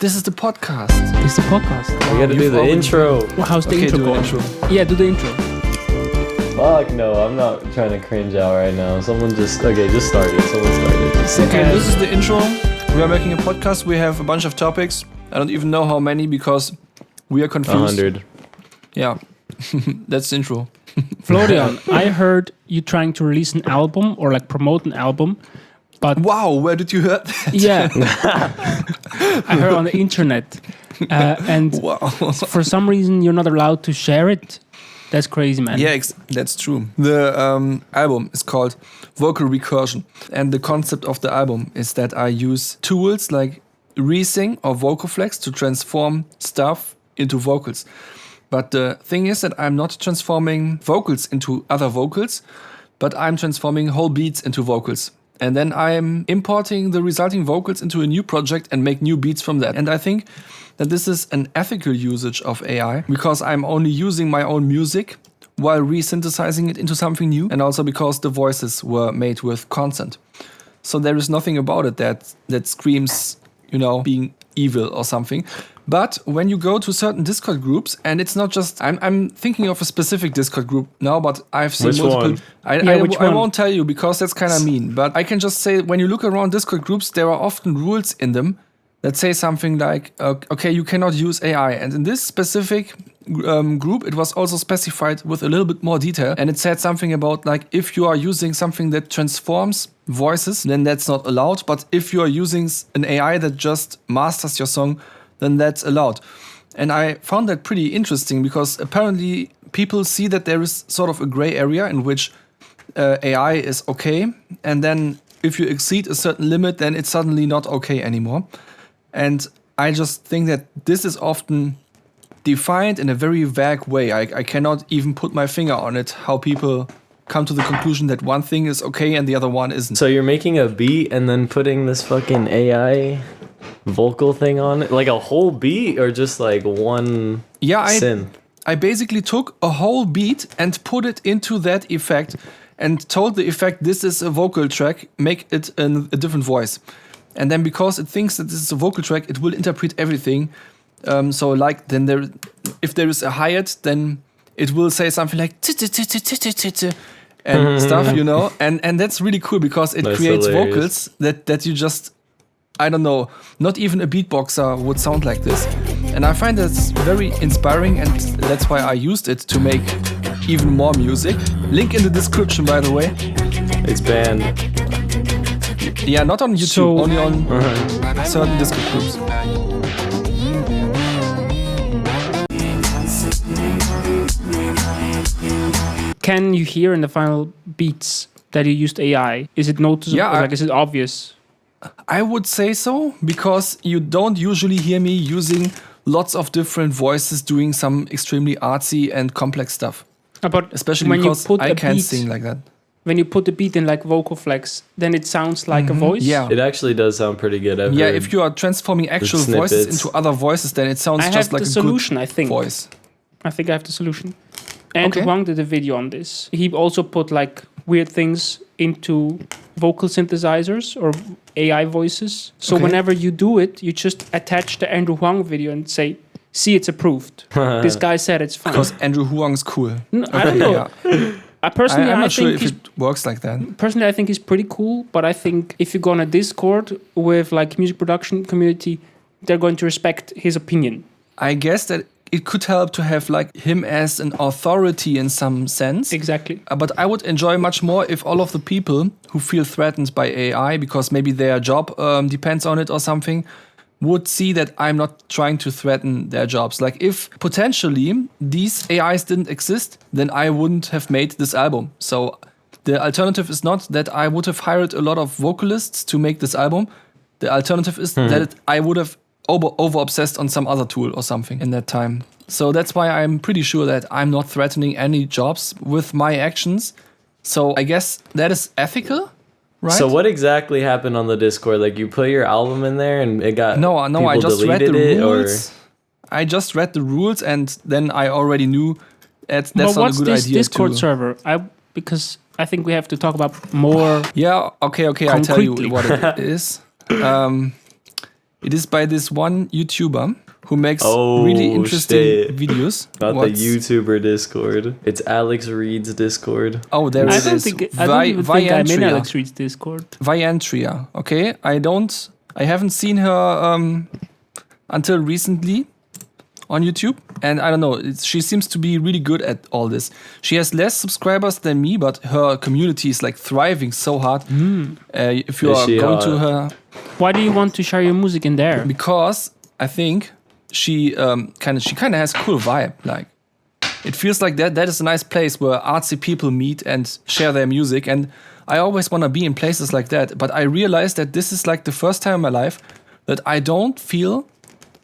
This is the podcast. It's the podcast. We gotta do the intro. Well, how's the intro going? Yeah, do the intro. Fuck no, I'm not trying to cringe out right now. Someone just start it. Someone started. Okay, this is the intro. We are making a podcast. We have a bunch of topics. I don't even know how many because we are confused. 100. Yeah, that's the intro. Florian, I heard you trying to release an album or like promote an album, but wow, where did you hear that? Yeah, I heard on the internet, and wow. For some reason you're not allowed to share it. That's crazy, man. Yeah, that's true. The album is called Vocal Recursion, and the concept of the album is that I use tools like Resync or VocalFlex to transform stuff into vocals. But the thing is that I'm not transforming vocals into other vocals, but I'm transforming whole beats into vocals. And then I'm importing the resulting vocals into a new project and make new beats from that. And I think that this is an ethical usage of AI because I'm only using my own music while resynthesizing it into something new. And also because the voices were made with consent. So there is nothing about it that screams, being evil or something. But when you go to certain Discord groups, and it's not just, I'm thinking of a specific Discord group now, but I've seen multiple. I won't tell you because that's kind of mean. But I can just say, when you look around Discord groups, there are often rules in them that say something like, okay, you cannot use AI. And in this specific group, it was also specified with a little bit more detail. And it said something about, like, if you are using something that transforms voices, then that's not allowed. But if you are using an AI that just masters your song, then that's allowed. And I found that pretty interesting because apparently people see that there is sort of a gray area in which AI is okay. And then if you exceed a certain limit, then it's suddenly not okay anymore. And I just think that this is often defined in a very vague way. I cannot even put my finger on it, how people come to the conclusion that one thing is okay and the other one isn't. So you're making a beat and then putting this fucking AI vocal thing on it? Like a whole beat or just like one synth? I basically took a whole beat and put it into that effect and told the effect this is a vocal track, make it in a different voice. And then because it thinks that this is a vocal track, it will interpret everything. So like then if there is a hi-hat, then it will say something like and stuff, and that's really cool because it creates vocals that you just, I don't know, not even a beatboxer would sound like this. And I find that's very inspiring, and that's why I used it to make even more music. Link in the description, by the way. It's banned. Yeah, not on YouTube, only on certain Discord groups. Can you hear in the final beats that you used AI? Is it noticeable? Yeah, is it obvious? I would say so, because you don't usually hear me using lots of different voices doing some extremely artsy and complex stuff. But especially because I can't sing like that. When you put the beat in like VocalFlex, then it sounds like a voice? Yeah. It actually does sound pretty good. If you are transforming actual voices into other voices, then it sounds just like a solution, good voice. I think I have the solution. Andrew Huang did a video on this. He also put like weird things into vocal synthesizers or AI voices. So whenever you do it, you just attach the Andrew Huang video and say, see, it's approved. This guy said it's fine. Because Andrew Huang's cool. No, I don't know. I'm not sure if it works like that. Personally, I think he's pretty cool. But I think if you go on a Discord with like music production community, they're going to respect his opinion. I guess that it could help to have like him as an authority in some sense. Exactly. But I would enjoy much more if all of the people who feel threatened by AI, because maybe their job depends on it or something, would see that I'm not trying to threaten their jobs. Like if potentially these AIs didn't exist, then I wouldn't have made this album. So the alternative is not that I would have hired a lot of vocalists to make this album. The alternative is that I would have over-obsessed on some other tool or something in that time. So that's why I'm pretty sure that I'm not threatening any jobs with my actions. So I guess that is ethical, right? So what exactly happened on the Discord? Like you put your album in there and it got No, I just read the rules. I just read the rules and then I already knew that's not a good idea. What's this Discord server? Because I think we have to talk about more. Yeah, okay, I tell you what it is. It is by this one YouTuber who makes really interesting videos. Not the YouTuber Discord. It's Alex Reed's Discord. Oh, there it is. I don't even think I'm in Alex Reed's Discord. Viantria. Okay, I haven't seen her until recently on YouTube, and I don't know. She seems to be really good at all this. She has less subscribers than me, but her community is like thriving so hard. If you are going to her, why do you want to share your music in there? Because I think she kind of has a cool vibe. Like it feels like that is a nice place where artsy people meet and share their music. And I always want to be in places like that. But I realized that this is like the first time in my life that I don't feel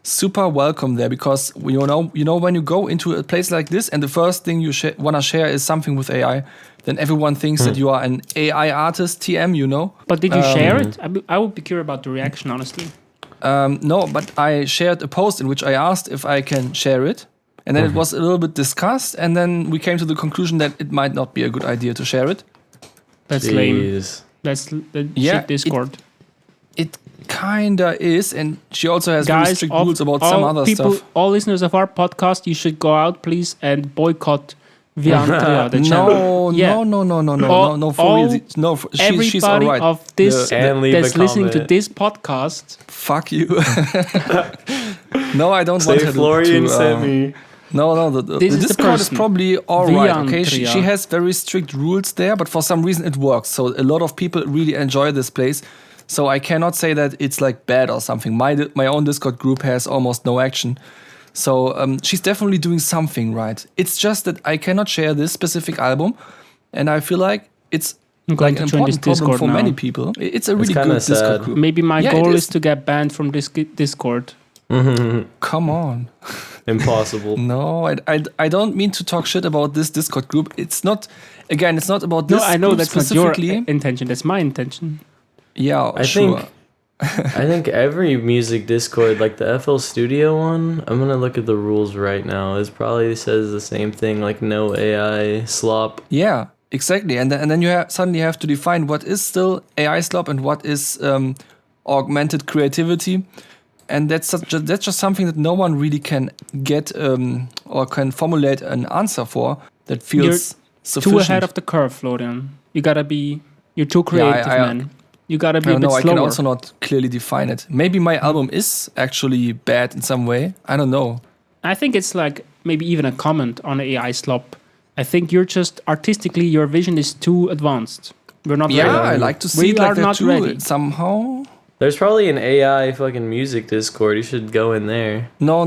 super welcome there, because you know when you go into a place like this and the first thing you want to share is something with AI, then everyone thinks that you are an AI artist, TM, you know. But did you share it? I would be curious about the reaction, honestly. No, but I shared a post in which I asked if I can share it, and then it was a little bit discussed, and then we came to the conclusion that it might not be a good idea to share it. That's lame. That's shit Discord. It kinda is, and she also has very strict rules about some other stuff. All listeners of our podcast, you should go out, please, and boycott Viantria, the channel. No, for real. No, she's all right. Everybody of this that's listening to this podcast. Fuck you. No, I don't want her Florian to sent me. No, the Discord is probably all right. Okay, she has very strict rules there, but for some reason it works. So a lot of people really enjoy this place. So I cannot say that it's like bad or something. My own Discord group has almost no action. So she's definitely doing something right. It's just that I cannot share this specific album, and I feel like it's like an important problem for many people. It's a really good Discord group. Maybe my goal is to get banned from this Discord. Come on. Impossible. No, I don't mean to talk shit about this Discord group. It's not about this. No, I know group that's not your intention. That's my intention. Yeah, I think every music Discord, like the FL Studio one, I'm gonna look at the rules right now. It probably says the same thing, like no AI slop. Yeah, exactly. And then you suddenly have to define what is still AI slop and what is augmented creativity. And that's just something that no one really can get or can formulate an answer for that feels sufficient. Too ahead of the curve, Florian. You're too creative, man. You gotta be a bit slower. I can also not clearly define it. Maybe my album is actually bad in some way. I don't know. I think it's like maybe even a comment on AI slop. I think you're just artistically, your vision is too advanced. We're not ready. Yeah, I like to see it like that too. Somehow. There's probably an AI fucking music Discord. You should go in there. No.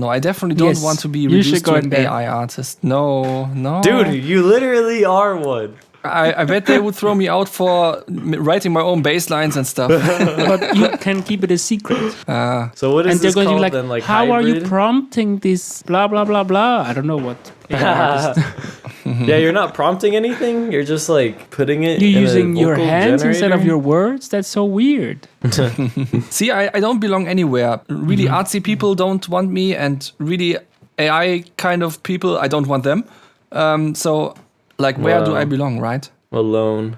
I definitely don't want to be reduced to an AI artist. No. Dude, you literally are one. I bet they would throw me out for writing my own bass lines and stuff. But you can keep it a secret. So what is this called to be then? Like how hybrid? are you prompting this blah, blah, blah, blah? I don't know what. Yeah, you're not prompting anything. You're just like putting it You're in using a your vocal hands generator? instead of your words? That's so weird. See, I don't belong anywhere. Really artsy people don't want me, and really AI kind of people, I don't want them. So... Like, where do I belong, right? Alone.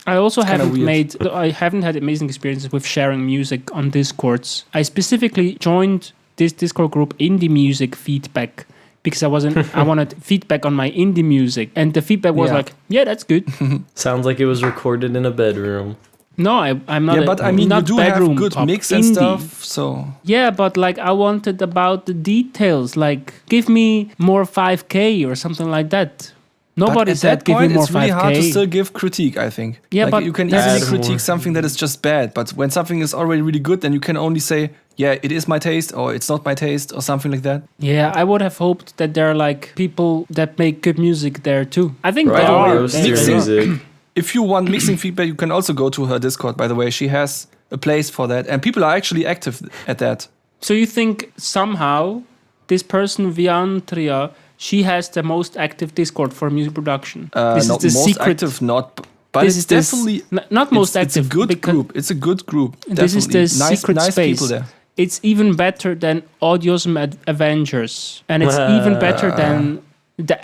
I also haven't had amazing experiences with sharing music on Discords. I specifically joined this Discord group, Indie Music Feedback, because I wanted feedback on my indie music. And the feedback was like, yeah, that's good. Sounds like it was recorded in a bedroom. No, I'm not. Yeah, but I mean, you do have good mix and stuff, so... Yeah, but like, I wanted about the details, like, give me more 5K or something like that. Nobody said give me more 5K. It's really hard to still give critique, I think. Yeah, like, but you can easily critique something that is just bad, but when something is already really good, then you can only say, yeah, it is my taste, or it's not my taste, or something like that. Yeah, I would have hoped that there are like people that make good music there too. I think there are. Music. If you want mixing feedback, you can also go to her Discord, by the way. She has a place for that, and people are actually active at that. So you think somehow this person, Viantria, she has the most active Discord for music production. This is the most secret. Active, not, but it's definitely not most active. It's a good group. It's a good group. This definitely. is the secret nice space. People there. It's even better than Audiosm Avengers, and it's even better than the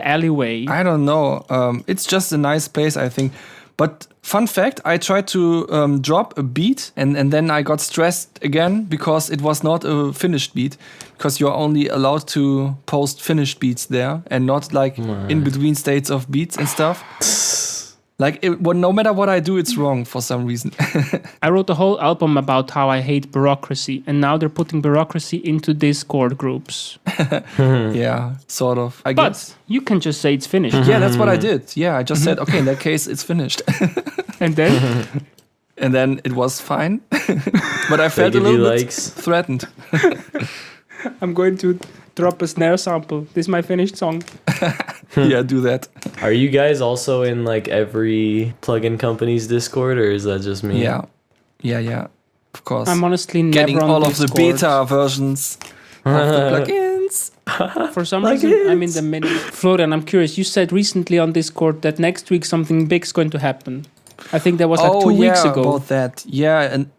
alleyway. I don't know. It's just a nice place, I think. But fun fact, I tried to drop a beat and then I got stressed again because it was not a finished beat, because you're only allowed to post finished beats there and not like in between states of beats and stuff. Like, no matter what I do, it's wrong for some reason. I wrote a whole album about how I hate bureaucracy, and now they're putting bureaucracy into Discord groups. Yeah, sort of, I guess. But you can just say it's finished. Yeah, that's what I did. Yeah, I just said, okay, in that case, it's finished. And then? And then it was fine. But I felt a little bit threatened. I'm going to drop a snare sample. This is my finished song. Yeah, do that. Are you guys also in like every plugin company's Discord, or is that just me? Yeah. Of course. I'm honestly never getting on all Discord. of the beta versions of the plugins. For some reason, I'm in the middle. Florian, I'm curious. You said recently on Discord that next week something big's going to happen. I think that was like 2 weeks ago. About that. Yeah, and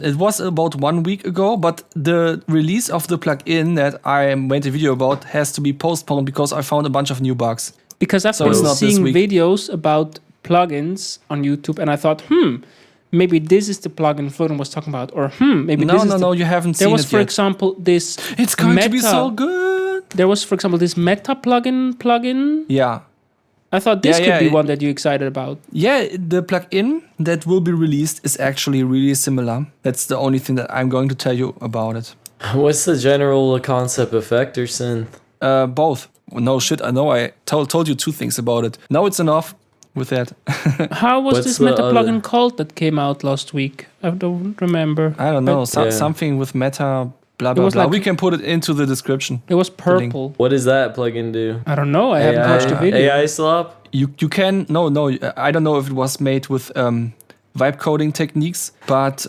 it was about 1 week ago, but the release of the plugin that I made a video about has to be postponed because I found a bunch of new bugs. Because I've been seeing videos about plugins on YouTube, and I thought, maybe this is the plugin Florian was talking about, or maybe this is No, you haven't seen it yet. There was, for example, this It's going to be so good. There was, for example, this meta plugin. Yeah. I thought this could be one that you're excited about. Yeah, the plugin that will be released is actually really similar. That's the only thing that I'm going to tell you about it. What's the general concept, effect, or synth? Both. No shit, I know I told you 2 things about it. Now it's enough with that. How was this meta plugin called that came out last week? I don't remember. I don't know. Something with meta... Blah, blah, blah. Like, we can put it into the description. It was purple. What does that plugin do? I don't know. I haven't watched the video. AI slop? You can... No. I don't know if it was made with vibe coding techniques. But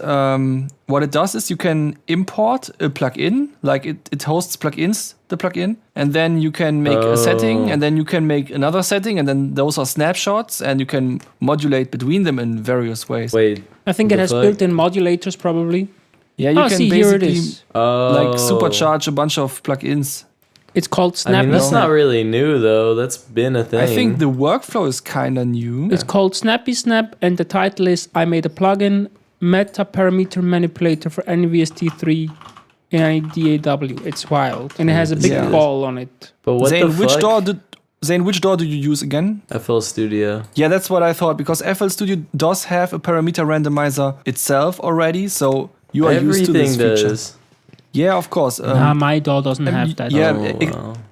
what it does is you can import a plugin. Like it hosts plugins, the plugin. And then you can make a setting. And then you can make another setting. And then those are snapshots. And you can modulate between them in various ways. Wait. I think it has built-in modulators probably. Yeah, you can here it basically is. like supercharge a bunch of plugins. It's called SnappySnap. I mean, that's not really new though. That's been a thing. I think the workflow is kind of new. It's called SnappySnap, and the title is I made a plugin meta parameter manipulator for NVST3 IDAW. It's wild, and it has a big ball on it. But what Zane, the fuck? Zane, which DAW do you use again? FL Studio. Yeah, that's what I thought, because FL Studio does have a parameter randomizer itself already, so you are used to this feature. Yeah, of course. My DAW doesn't have that.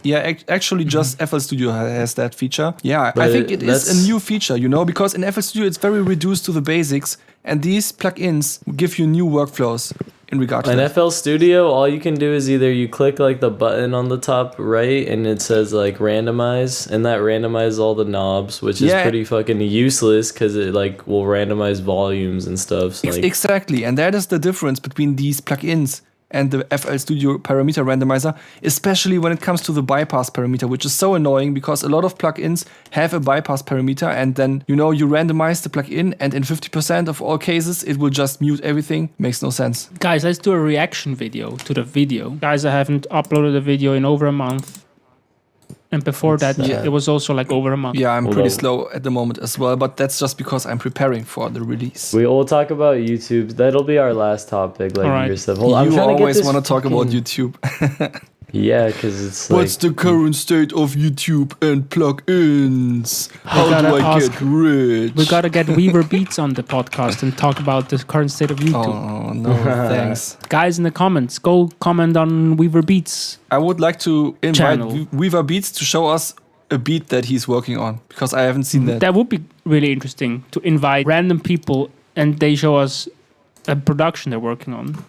Yeah, actually just FL Studio has that feature. Yeah, but I think it is a new feature, because in FL Studio it's very reduced to the basics, and these plugins give you new workflows in regard to that. In FL Studio, all you can do is either you click like the button on the top right and it says like randomize, and that randomizes all the knobs, which is pretty fucking useless because it like will randomize volumes and stuff. So, exactly, and that is the difference between these plugins and the FL Studio parameter randomizer, especially when it comes to the bypass parameter, which is so annoying because a lot of plugins have a bypass parameter, and then you randomize the plugin, and in 50% of all cases it will just mute everything. Makes no sense. Guys, let's do a reaction video to the video. Guys, I haven't uploaded a video in over a month. And before that, it was also like over a month. Yeah, I'm pretty slow at the moment as well, but that's just because I'm preparing for the release. We will talk about YouTube. That'll be our last topic. Like your stuff. You always want to talk about YouTube. Yeah, because it's what's the current state of YouTube and plugins? How do I get rich? We gotta get Weaver Beats on the podcast and talk about the current state of YouTube. Oh no, thanks. Guys in the comments, go comment on Weaver Beats. I would like to invite Weaver Beats to show us a beat that he's working on, because I haven't seen that. That would be really interesting, to invite random people and they show us a production they're working on.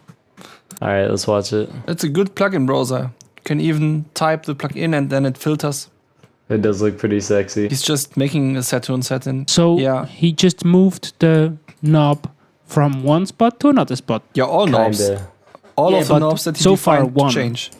All right, let's watch it. It's a good plugin browser. You can even type the plugin and then it filters. It does look pretty sexy. He's just making a Saturn setting. So he just moved the knob from one spot to another spot. Yeah, all knobs. All of the knobs that he defined change.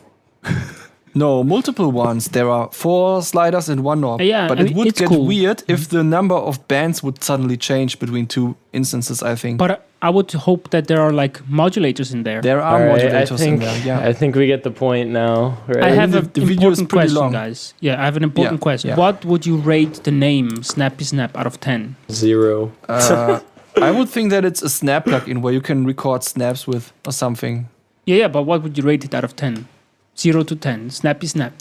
No, multiple ones. There are 4 sliders and 1 knob. But it would get weird if the number of bands would suddenly change between 2 instances, I think. But I would hope that there are like modulators in there. There are modulators in there. Yeah. I think we get the point now. Right? I have an the video is important pretty question, long. guys. Yeah, I have an important question. Yeah. What would you rate the name SnappySnap out of 10? 0. I would think that it's a snap plugin where you can record snaps with or something. Yeah, but what would you rate it out of 10? 0 to 10. SnappySnap.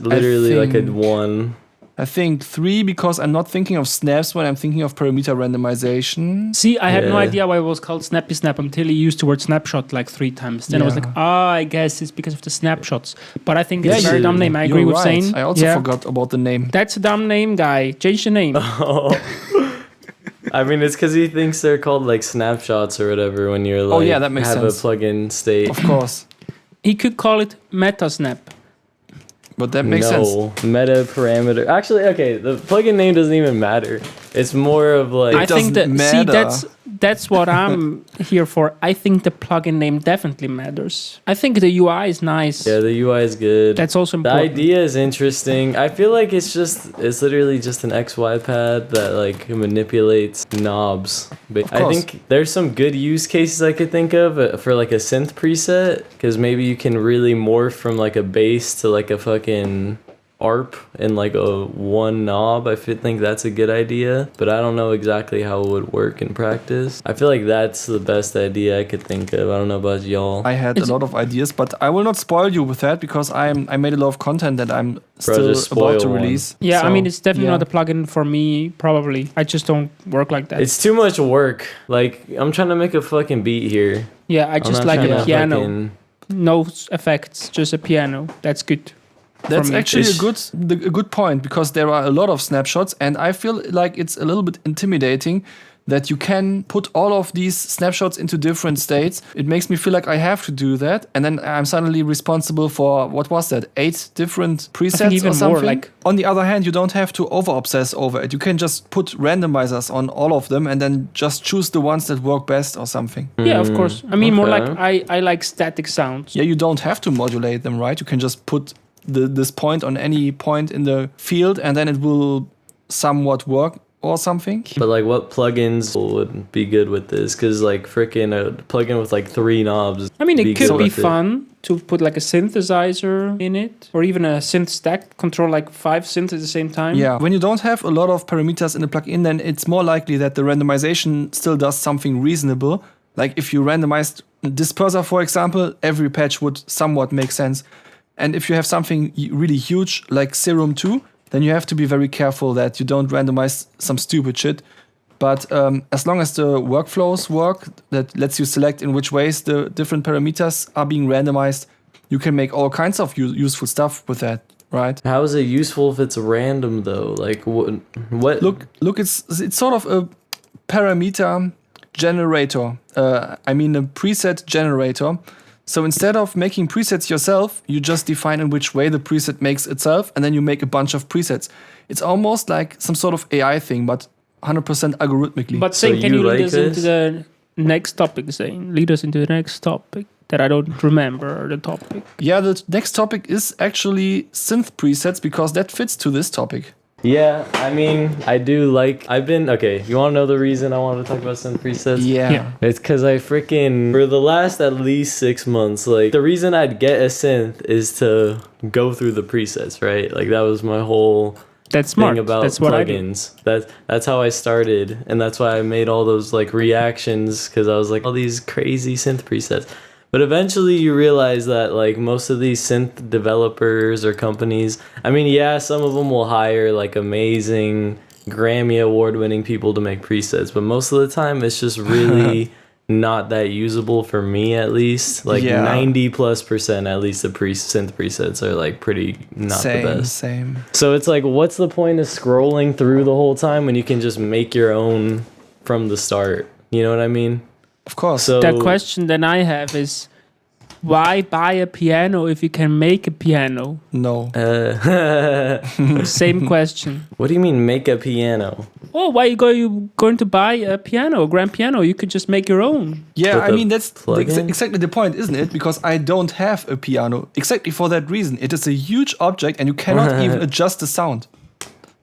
Literally like a 1. I think 3 because I'm not thinking of snaps when I'm thinking of parameter randomization. See, I had no idea why it was called SnappySnap until he used the word snapshot like 3 times. Then I was like, I guess it's because of the snapshots. But I think it's a very dumb name. I agree with Zane. I also forgot about the name. That's a dumb name, guy. Change the name. I mean, it's because he thinks they're called like snapshots or whatever when you're like that makes have sense. a plugin state. Of course. He could call it MetaSnap. But that makes sense. Meta parameter. Actually, okay, the plugin name doesn't even matter. It's more of like I think that matter. that's what I'm here for. I think the plugin name definitely matters. I think the UI is nice. Yeah, the UI is good. That's also the important. idea is interesting. I feel like it's literally just an XY pad that like manipulates knobs. But I think there's some good use cases I could think of for like a synth preset, because maybe you can really morph from like a bass to like a fucking ARP in like a one knob. I think that's a good idea, but I don't know exactly how it would work in practice. I feel like that's the best idea I could think of. I don't know about y'all. I had a lot of ideas, but I will not spoil you with that because I made a lot of content that I'm still about to release. Yeah, so, I mean, it's definitely not a plugin for me, probably. I just don't work like that. It's too much work. Like, I'm trying to make a fucking beat here. Yeah, I just like a piano. No effects, just a piano. That's good. That's actually a good point, because there are a lot of snapshots, and I feel like it's a little bit intimidating that you can put all of these snapshots into different states. It makes me feel like I have to do that, and then I'm suddenly responsible for, what was that, 8 different presets even or something? More, on the other hand, you don't have to over-obsess over it. You can just put randomizers on all of them and then just choose the ones that work best or something. Yeah, of course. I mean, more like I like static sounds. Yeah, you don't have to modulate them, right? You can just put this point on any point in the field and then it will somewhat work or something. But like, what plugins would be good with this? Because like freaking a plugin with like 3 knobs. I mean, it could be fun to put like a synthesizer in it, or even a synth stack, control like 5 synths at the same time. Yeah, when you don't have a lot of parameters in a plugin, then it's more likely that the randomization still does something reasonable. Like if you randomized disperser, for example, every patch would somewhat make sense. And if you have something really huge like Serum 2, then you have to be very careful that you don't randomize some stupid shit. But as long as the workflows work, that lets you select in which ways the different parameters are being randomized, you can make all kinds of useful stuff with that, right? How is it useful if it's random though? Like what? Look, it's sort of a parameter generator. I mean a preset generator. So instead of making presets yourself, you just define in which way the preset makes itself, and then you make a bunch of presets. It's almost like some sort of AI thing, but 100% algorithmically. But Zane, can you lead us into the next topic, Zane? Lead us into the next topic that I don't remember the topic. Yeah, the next topic is actually synth presets, because that fits to this topic. Yeah, I mean, I do like... Okay, you want to know the reason I wanted to talk about synth presets? Yeah. It's because I freaking... For the last at least 6 months, like, the reason I'd get a synth is to go through the presets, right? Like, that was my whole... That's smart. Thing about that's what plugins. That's how I started, and that's why I made all those, like, reactions, because I was like, all these crazy synth presets. But eventually you realize that like most of these synth developers or companies, I mean, yeah, some of them will hire like amazing Grammy award-winning people to make presets, but most of the time it's just really not that usable for me, at least. Like 90+% at least the synth presets are like pretty not the best. Same. So it's like, what's the point of scrolling through the whole time when you can just make your own from the start? You know what I mean? Of course. So the question that I have is, why buy a piano if you can make a piano? No. Same question. What do you mean make a piano? Oh, why are you going to buy a piano, a grand piano? You could just make your own. Yeah, I mean, that's plugin? exactly the point, isn't it? Because I don't have a piano. Exactly for that reason. It is a huge object and you cannot even adjust the sound.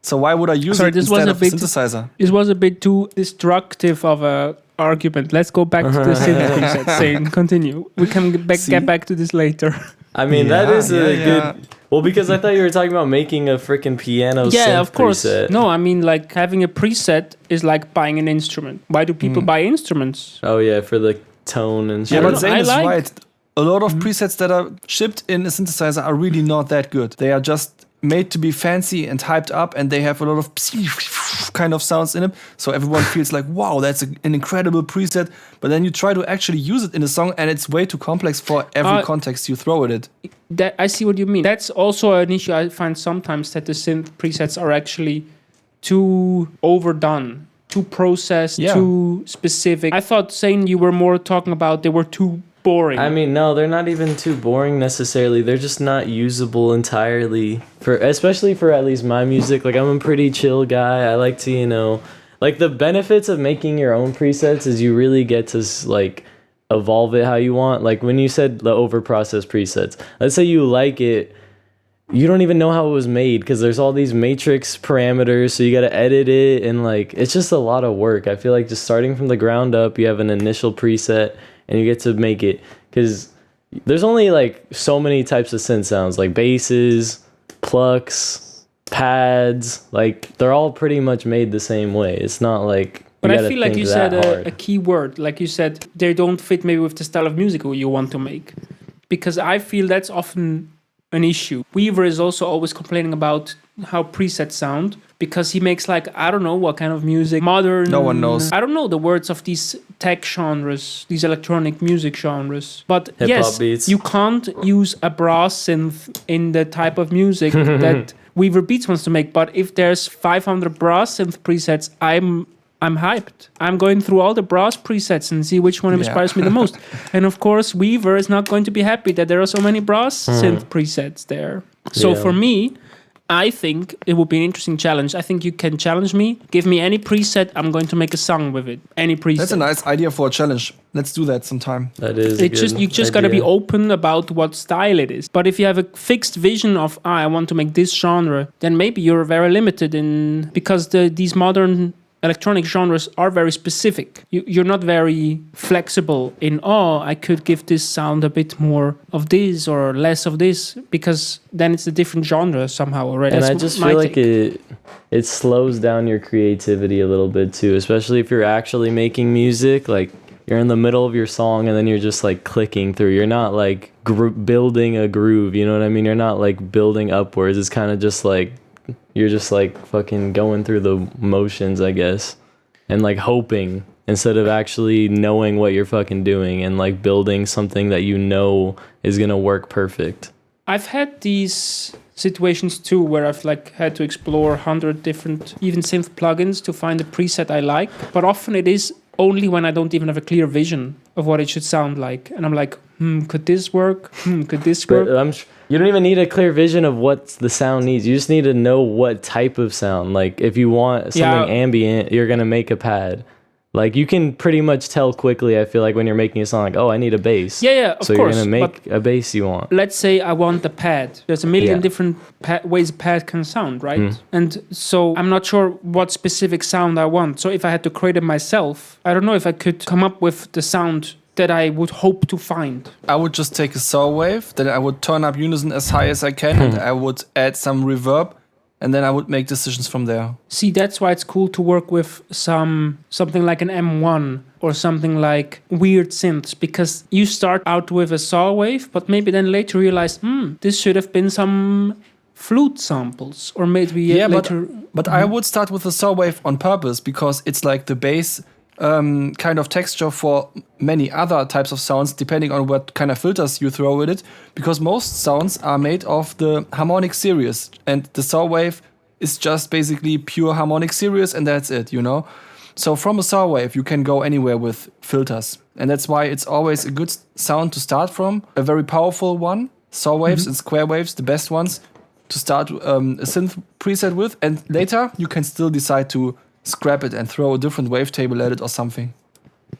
So why would I use it instead of a synthesizer? This was a bit too destructive of a argument. Let's go back to the synth preset. Saying, continue. We can get back to this later. I mean, that is a good... Well, because I thought you were talking about making a freaking piano synth of course. preset. No, I mean, like, having a preset is like buying an instrument. Why do people buy instruments? Oh, yeah, for the tone and shit. Yeah, but Zane is right. A lot of presets that are shipped in a synthesizer are really not that good. They are just made to be fancy and hyped up, and they have a lot of kind of sounds in them, so everyone feels like, wow, that's an incredible preset. But then you try to actually use it in a song, and it's way too complex for every context you throw at it. That I see what you mean. That's also an issue I find sometimes, that the synth presets are actually too overdone, too processed, too specific. I thought, saying you were more talking about they were too boring. I mean, no, they're not even too boring necessarily. They're just not usable entirely, especially for at least my music. Like, I'm a pretty chill guy. I like to, you know, like, the benefits of making your own presets is you really get to, like, evolve it how you want. Like, when you said the overprocessed presets, let's say you like it, you don't even know how it was made because there's all these matrix parameters, so you got to edit it, and, like, it's just a lot of work. I feel like just starting from the ground up, you have an initial preset, and you get to make it, because there's only, like, so many types of synth sounds, like basses, plucks, pads, like, they're all pretty much made the same way. It's not like... But I feel like you said a key word. Like you said, they don't fit maybe with the style of music you want to make. Because I feel that's often an issue. Weaver is also always complaining about how presets sound, because he makes, like, I don't know what kind of music, modern... No one knows. I don't know the words of these tech genres, these electronic music genres. But hip-hop beats. You can't use a brass synth in the type of music that Weaver Beats wants to make. But if there's 500 brass synth presets, I'm hyped. I'm going through all the brass presets and see which one inspires me the most. And of course, Weaver is not going to be happy that there are so many brass synth presets there. So for me, I think it would be an interesting challenge. I think you can challenge me. Give me any preset, I'm going to make a song with it. Any preset. That's a nice idea for a challenge. Let's do that sometime. That is you just got to be open about what style it is. But if you have a fixed vision of, I want to make this genre, then maybe you're very limited in, because these modern electronic genres are very specific. You're not very flexible in, I could give this sound a bit more of this or less of this, because then it's a different genre somehow already. And I just feel like it slows down your creativity a little bit too, especially if you're actually making music. Like, you're in the middle of your song and then you're just, like, clicking through. You're not, like, building a groove, you know what I mean? You're not, like, building upwards. It's kind of just, like, you're just, like, fucking going through the motions, I guess, and, like, hoping instead of actually knowing what you're fucking doing and, like, building something that you know is gonna work perfect. I've had these situations too where I've, like, had to explore 100 different even synth plugins to find a preset I like, but often it is only when I don't even have a clear vision of what it should sound like, and I'm like, could this work? Could this work? But you don't even need a clear vision of what the sound needs. You just need to know what type of sound. Like, if you want something ambient, you're going to make a pad. Like, you can pretty much tell quickly, I feel like, when you're making a song, like, I need a bass. Yeah, of course. So you're going to make a bass you want. Let's say I want the pad. There's a million different ways a pad can sound, right? And so I'm not sure what specific sound I want. So if I had to create it myself, I don't know if I could come up with the sound that I would hope to find. I would just take a saw wave, then I would turn up unison as high as I can, and I would add some reverb, and then I would make decisions from there. See, that's why it's cool to work with something like an M1 or something like weird synths, because you start out with a saw wave, but maybe then later realize, this should have been some flute samples, or maybe later. But I would start with a saw wave on purpose, because it's like the bass kind of texture for many other types of sounds, depending on what kind of filters you throw with it, because most sounds are made of the harmonic series, and the saw wave is just basically pure harmonic series, and that's it, you know? So from a saw wave, you can go anywhere with filters, and that's why it's always a good sound to start from, a very powerful one, saw waves and square waves, the best ones to start a synth preset with, and later you can still decide to scrap it and throw a different wavetable at it or something.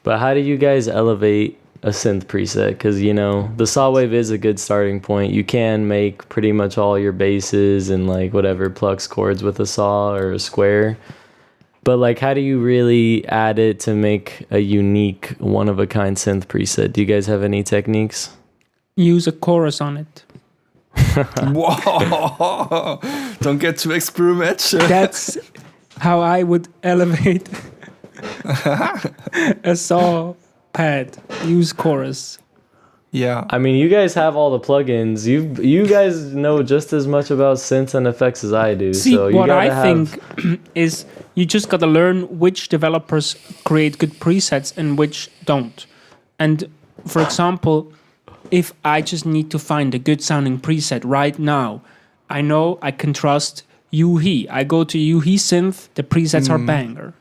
But how do you guys elevate a synth preset? Because, you know, the saw wave is a good starting point. You can make pretty much all your basses and, like, whatever plucks chords with a saw or a square. But like, how do you really add it to make a unique, one-of-a-kind synth preset? Do you guys have any techniques? Use a chorus on it. Whoa! Don't get too experimental. That's how I would elevate a saw pad. Use chorus. Yeah. I mean, you guys have all the plugins. You guys know just as much about synths and effects as I do. See, so you what I think think is you just got to learn which developers create good presets and which don't. And for example, if I just need to find a good sounding preset right now, I know I can trust Yuhi. I go to Yuhi Synth, the presets are banger.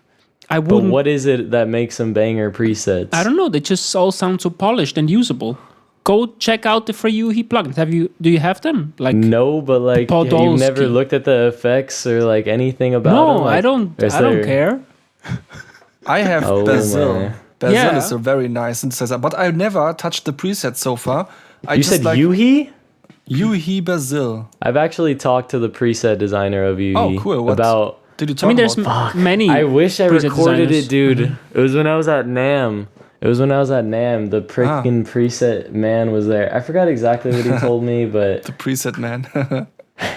I But wouldn't. what is it that makes them banger presets? I don't know. They just all sound so polished and usable. Go check out the free Yuhi plugins. Do you have them? Like No, but like you've never Podolsky. looked at the effects or like anything about them? No, Like, I don't. I don't care. I have Oh, Basil. man. Basil Yeah. is a very nice synthesizer, but I've never touched the preset so far. You said Yuhi? Yuhi Basil. I've actually talked to the preset designer of Yuhi Oh, cool. What about. did you I talk mean, there's about? many. I wish I preset recorded designers. it, dude. It was when I was at NAMM. The freaking preset man was there. I forgot exactly what he told me, but The preset man.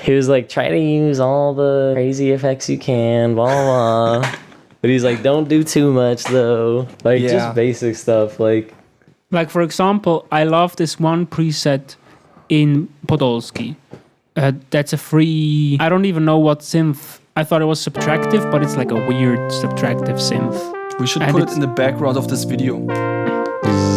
he was like, try to use all the crazy effects you can, blah, blah, blah. But he's like, don't do too much, though. Like, Yeah. just basic stuff. Like, For example, I love this one preset in Podolsky. That's a free. I don't even know what synth. I thought it was subtractive, but it's like a weird subtractive synth. We should And put it it's- in the background of this video.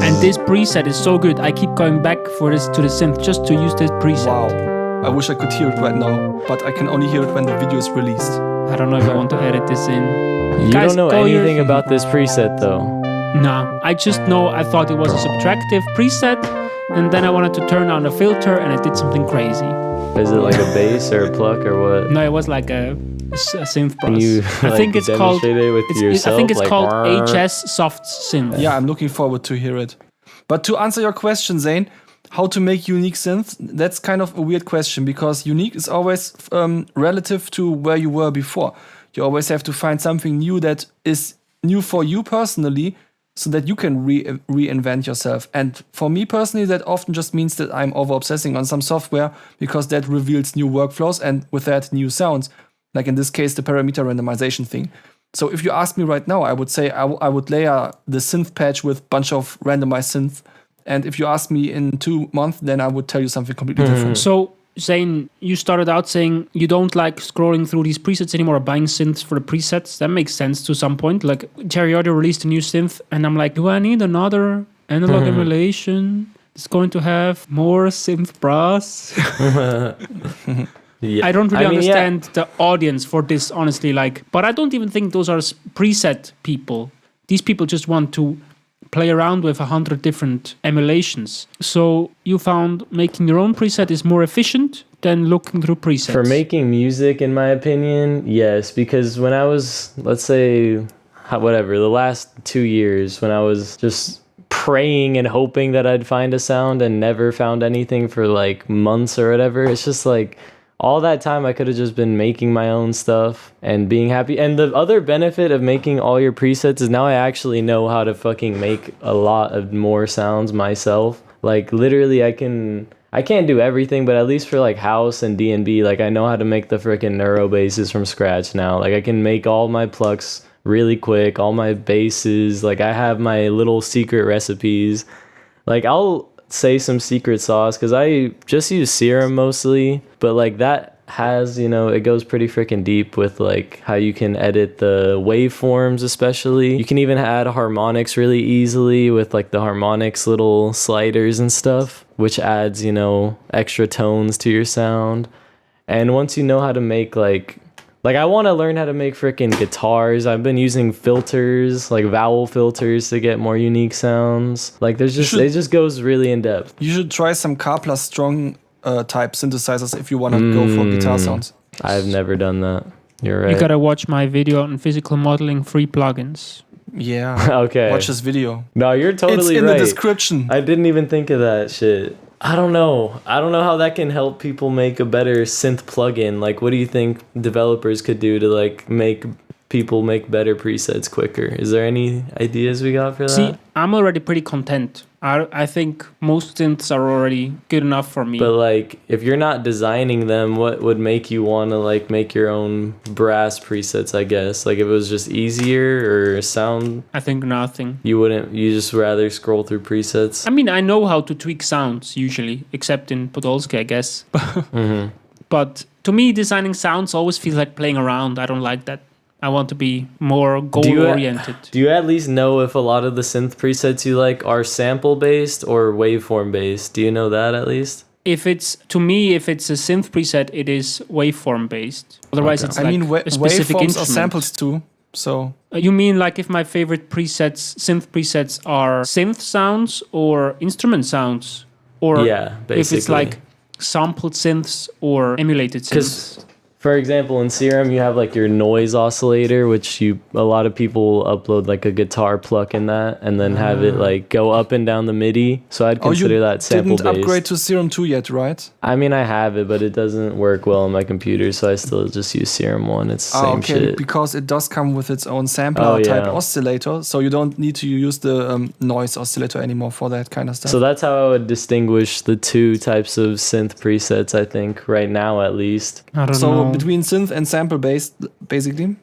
And this preset is so good. I keep going back to the synth just to use this preset. Wow. I wish I could hear it right now, but I can only hear it when the video is released. I don't know if I want to edit this in. you Guys, don't know go anything your- about this preset, though. Nah, I just know I thought it was a subtractive preset, and then I wanted to turn on a filter, and it did something crazy. Is it like a bass or a pluck or what? No, it was like a synth Can brush. you I think like, it's called. demonstrate it with yourself? I think it's like, called "Rrrr." HS Soft Synth. Yeah, I'm looking forward to hear it. But to answer your question, Zane, how to make unique synths, that's kind of a weird question because unique is always relative to where you were before. You always have to find something new that is new for you personally so that you can reinvent yourself. And for me personally, that often just means that I'm over-obsessing on some software because that reveals new workflows and with that new sounds. Like in this case, the parameter randomization thing. So if you ask me right now, I would say I would layer the synth patch with a bunch of randomized synth. And if you ask me in 2 months, then I would tell you something completely different. So, Zane, you started out saying you don't like scrolling through these presets anymore or buying synths for the presets. That makes sense to some point. Like, Terry Audio released a new synth, and I'm like, do I need another analog emulation? It's going to have more synth brass. Yeah. I don't really I mean, understand the audience for this, honestly. But I don't even think those are preset people. These people just want to play around with 100 different emulations. So you found making your own preset is more efficient than looking through presets. For making music, in my opinion, yes. Because when I was, let's say, the last 2 years, when I was just praying and hoping that I'd find a sound and never found anything for like months or whatever, it's just like, all that time I could have just been making my own stuff and being happy. And the other benefit of making all your presets is now I actually know how to fucking make a lot of more sounds myself. Like literally I can't do everything, but at least for like house and D&B, like I know how to make the freaking neuro basses from scratch now. Like I can make all my plucks really quick, all my basses. Like I have my little secret recipes. Like I'll say some secret sauce because I just use Serum mostly, but like that has, it goes pretty freaking deep with like how you can edit the waveforms, especially. You can even add harmonics really easily with like the harmonics little sliders and stuff, which adds, extra tones to your sound. And once you know how to make like I want to learn how to make freaking guitars. I've been using filters, like vowel filters to get more unique sounds. Like it just goes really in depth. You should try some K plus strong type synthesizers if you want to go for guitar sounds. I've never done that. You're right. You gotta watch my video on physical modeling free plugins. Yeah. Okay. Watch this video. No, you're totally it's in right. the description. I didn't even think of that shit. I don't know how that can help people make a better synth plugin. Like, what do you think developers could do to like make people make better presets quicker? Is there any ideas we got for that? See, I'm already pretty content. I think most synths are already good enough for me. But like, if you're not designing them, what would make you want to like make your own brass presets? I guess like if it was just easier or sound. I think nothing. You wouldn't. You just rather scroll through presets. I mean, I know how to tweak sounds usually, except in Podolsky, I guess. But to me, designing sounds always feels like playing around. I don't like that. I want to be more goal-oriented. Do you at least know if a lot of the synth presets you like are sample-based or waveform-based? Do you know that at least? If it's a synth preset, it is waveform-based. Otherwise, it's like a specific waveforms instrument. are samples too. So you mean like if my favorite synth presets are synth sounds or instrument sounds? Or yeah, basically. If it's like sampled synths or emulated synths? For example, in Serum, you have like your noise oscillator, which a lot of people upload like a guitar pluck in that, and then have it like go up and down the MIDI. So I'd consider that sample based. You didn't upgrade to Serum 2 yet, right? I mean, I have it, but it doesn't work well on my computer, so I still just use Serum 1. It's the same shit. Because it does come with its own sampler type oscillator, so you don't need to use the noise oscillator anymore for that kind of stuff. So that's how I would distinguish the two types of synth presets, I think, right now at least. I don't know. Between synth and sample based, basically.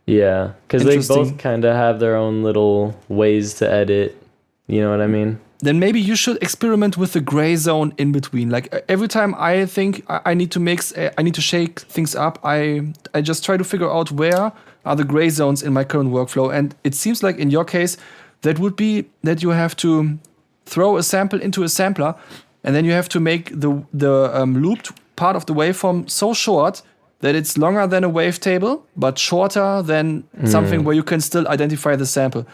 Yeah, because they both kind of have their own little ways to edit. You know what I mean? Then maybe you should experiment with the gray zone in between. Like every time I think I need to mix, I need to shake things up, I just try to figure out where are the gray zones in my current workflow. And it seems like in your case, that would be that you have to throw a sample into a sampler, and then you have to make the looped part of the waveform so short that it's longer than a wavetable, but shorter than something where you can still identify the sample.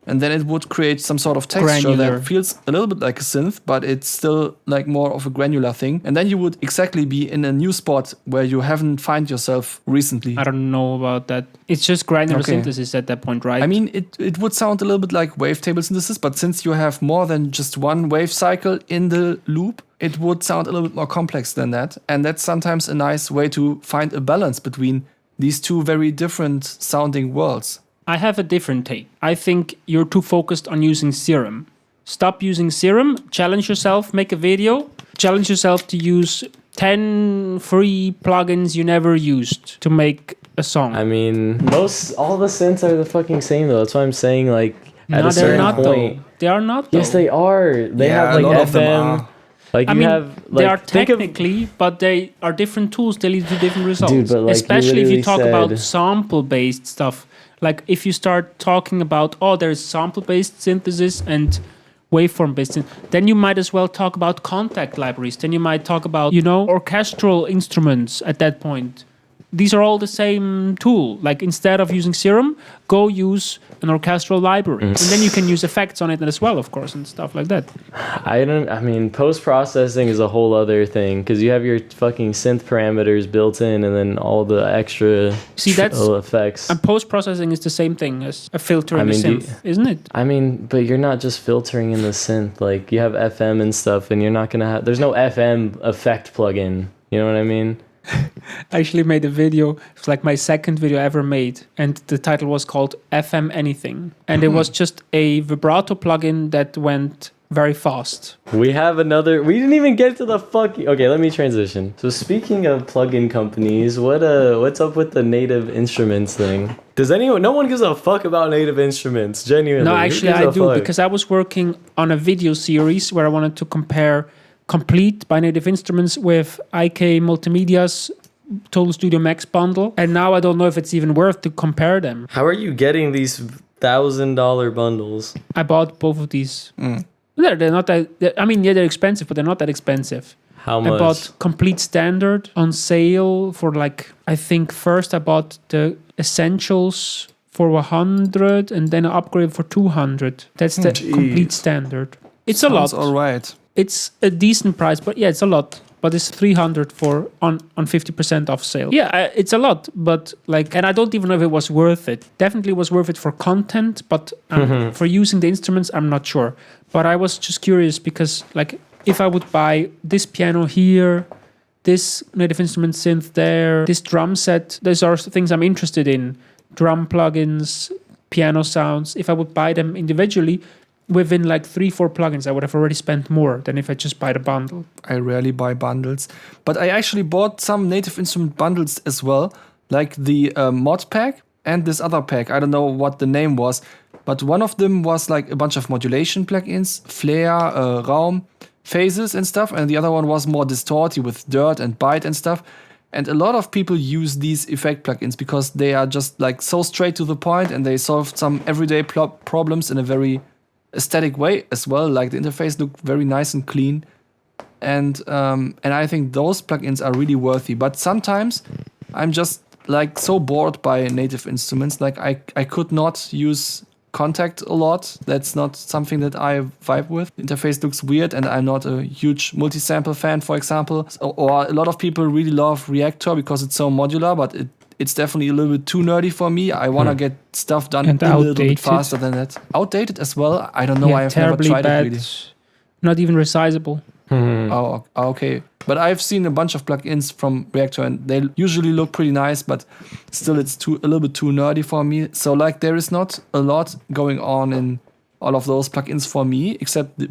And then it would create some sort of texture that feels a little bit like a synth, but it's still like more of a granular thing. And then you would exactly be in a new spot where you haven't found yourself recently. I don't know about that. It's just granular synthesis at that point, right? I mean, it would sound a little bit like wavetable synthesis, but since you have more than just one wave cycle in the loop, it would sound a little bit more complex than that. And that's sometimes a nice way to find a balance between these two very different sounding worlds. I have a different take. I think you're too focused on using Serum. Stop using Serum, challenge yourself, make a video, challenge yourself to use 10 free plugins you never used to make a song. I mean, all the synths are the fucking same though. That's why I'm saying like at a certain point. They are not though. Yes, they are. They have like FM. Like they are technically, but they are different tools. They lead to different results. Dude, but like especially if you talk about sample-based stuff. Like if you start talking about, there's sample-based synthesis and waveform-based synthesis, then you might as well talk about contact libraries. Then you might talk about, orchestral instruments at that point. These are all the same tool. Like instead of using Serum, go use an orchestral library. And then you can use effects on it as well, of course, and stuff like that. I mean, post-processing is a whole other thing because you have your fucking synth parameters built in and then all the extra effects. And post-processing is the same thing as a filter in the synth, isn't it? I mean, but you're not just filtering in the synth. Like you have FM and stuff and you're not going to have... There's no FM effect plugin. You know what I mean? I actually made a video. It's like my second video I ever made, and the title was called FM Anything, and it was just a vibrato plugin that went very fast. We didn't even get to the fucking... Okay, let me transition. So speaking of plugin companies, what's up with the Native Instruments thing? No one gives a fuck about Native Instruments, genuinely. No, actually I do, because I was working on a video series where I wanted to compare Complete by Native Instruments with IK Multimedia's Total Studio Max bundle, and now I don't know if it's even worth to compare them. How are you getting these $1,000 bundles? I bought both of these. They're not that... they're expensive, but they're not that expensive. How much? I bought Complete Standard on sale for I think first I bought the Essentials for 100 and then I upgraded for 200. That's the Complete Standard. It's a lot. All right. It's a decent price, but it's a lot. But it's 300 on 50% off sale. Yeah, it's a lot, but and I don't even know if it was worth it. Definitely was worth it for content, but for using the instruments, I'm not sure. But I was just curious because if I would buy this piano here, this Native Instruments synth there, this drum set, those are things I'm interested in. drum plugins, piano sounds, if I would buy them individually, within like 3-4 plugins, I would have already spent more than if I just buy the bundle. I rarely buy bundles, but I actually bought some Native Instrument bundles as well, like the mod pack and this other pack. I don't know what the name was, but one of them was like a bunch of modulation plugins, flare, Raum, phases and stuff, and the other one was more distorty with dirt and bite and stuff. And a lot of people use these effect plugins because they are just like so straight to the point, and they solve some everyday problems in a very aesthetic way as well. Like the interface looked very nice and clean, and I think those plugins are really worthy. But sometimes I'm just like so bored by Native Instruments. Like I could not use Contact a lot. That's not something that I vibe with. The interface looks weird, and I'm not a huge multi-sample fan, for example. Or a lot of people really love Reactor because it's so modular, but it's definitely a little bit too nerdy for me. I want to get stuff done and a little bit faster than that. Outdated as well. I don't know. Yeah, I have never tried bad. it really. Not even resizable. Oh, okay. But I've seen a bunch of plugins from Reactor, and they usually look pretty nice, but still it's a little bit too nerdy for me. So like there is not a lot going on in all of those plugins for me, except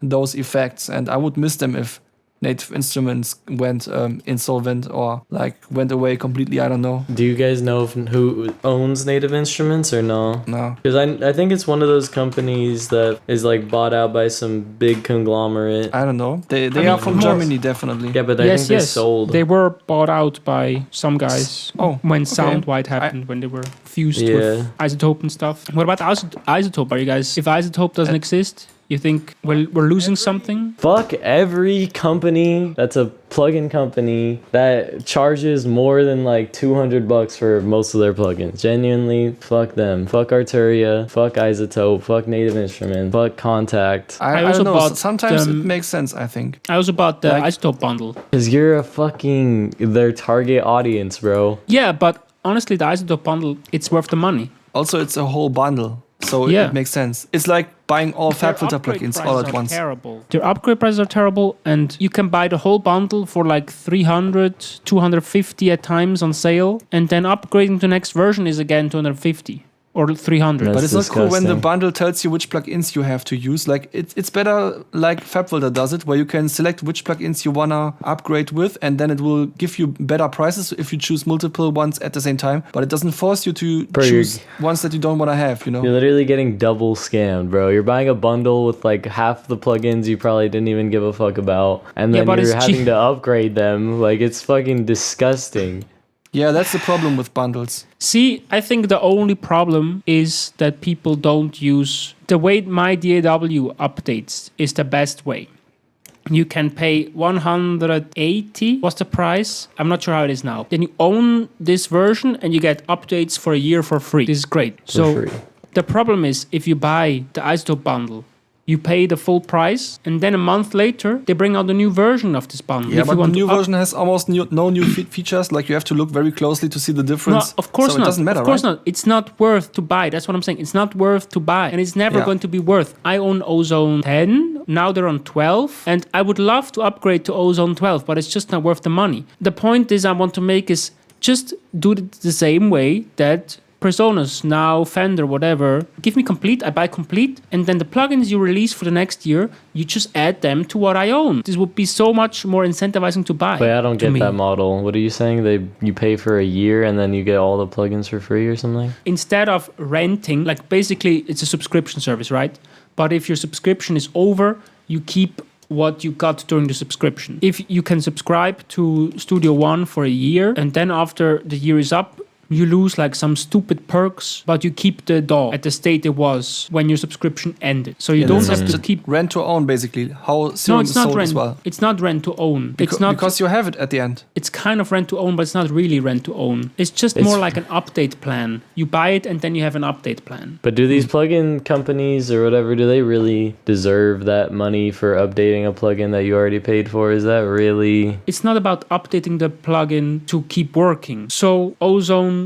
those effects, and I would miss them if Native Instruments went insolvent or like went away completely. I don't know. Do you guys know who owns Native Instruments or no? No. Because I think it's one of those companies that is like bought out by some big conglomerate. I don't know. They are from Germany, definitely. Yeah, but I think they sold. They were bought out by some guys when Soundwide happened, when they were fused with iZotope and stuff. What about iZotope? Are you guys, if iZotope doesn't exist, you think we're losing something? Fuck every company that's a plugin company that charges more than like $200 for most of their plugins. Genuinely, fuck them. Fuck Arturia. Fuck iZotope. Fuck Native Instruments. Fuck Contact. I also bought. Sometimes it makes sense. I think. I also bought the iZotope bundle. Cause you're a fucking their target audience, bro. Yeah, but honestly, the iZotope bundle, it's worth the money. Also, it's a whole bundle. So it makes sense. It's like buying all FabFilter plugins all at once. Terrible. Their upgrade prices are terrible, and you can buy the whole bundle for like 300, 250 at times on sale, and then upgrading to the next version is again 250 or 300. But it's not cool when the bundle tells you which plugins you have to use. Like it's better like FabFilter does it, where you can select which plugins you wanna upgrade with, and then it will give you better prices if you choose multiple ones at the same time. But it doesn't force you to choose ones that you don't want to have. You know, you're literally getting double scammed, bro. You're buying a bundle with like half the plugins you probably didn't even give a fuck about, and then you're having to upgrade them. Like it's fucking disgusting. Yeah, that's the problem with bundles. See, I think the only problem is that people don't use the way my DAW updates is the best way. You can pay 180. What's the price? I'm not sure how it is now. Then you own this version and you get updates for a year for free. This is great. So the problem is if you buy the iZotope bundle, you pay the full price, and then a month later, they bring out a new version of this bundle. Yeah, but the new version has almost no new features. Like, you have to look very closely to see the difference. No, of course so not. It doesn't matter, of course not. It's not worth to buy. That's what I'm saying. It's not worth to buy, and it's never going to be worth. I own Ozone 10. Now they're on 12, and I would love to upgrade to Ozone 12, but it's just not worth the money. The point is I want to make is just do it the same way that Personas, now Fender, whatever, give me Complete, I buy Complete, and then the plugins you release for the next year, you just add them to what I own. This would be so much more incentivizing to buy. But I don't get that model. What are you saying? You pay for a year and then you get all the plugins for free or something? Instead of renting, like basically it's a subscription service, right? But if your subscription is over, you keep what you got during the subscription. If you can subscribe to Studio One for a year, and then after the year is up, you lose like some stupid perks, but you keep the DAW at the state it was when your subscription ended. So you don't have to keep rent to own, basically. How Serum is sold as well. It's not rent to own. Because you have it at the end. It's kind of rent to own, but it's not really rent to own. It's just more like an update plan. You buy it and then you have an update plan. But do these plugin companies or whatever, do they really deserve that money for updating a plugin that you already paid for? Is that really... It's not about updating the plugin to keep working. So Ozone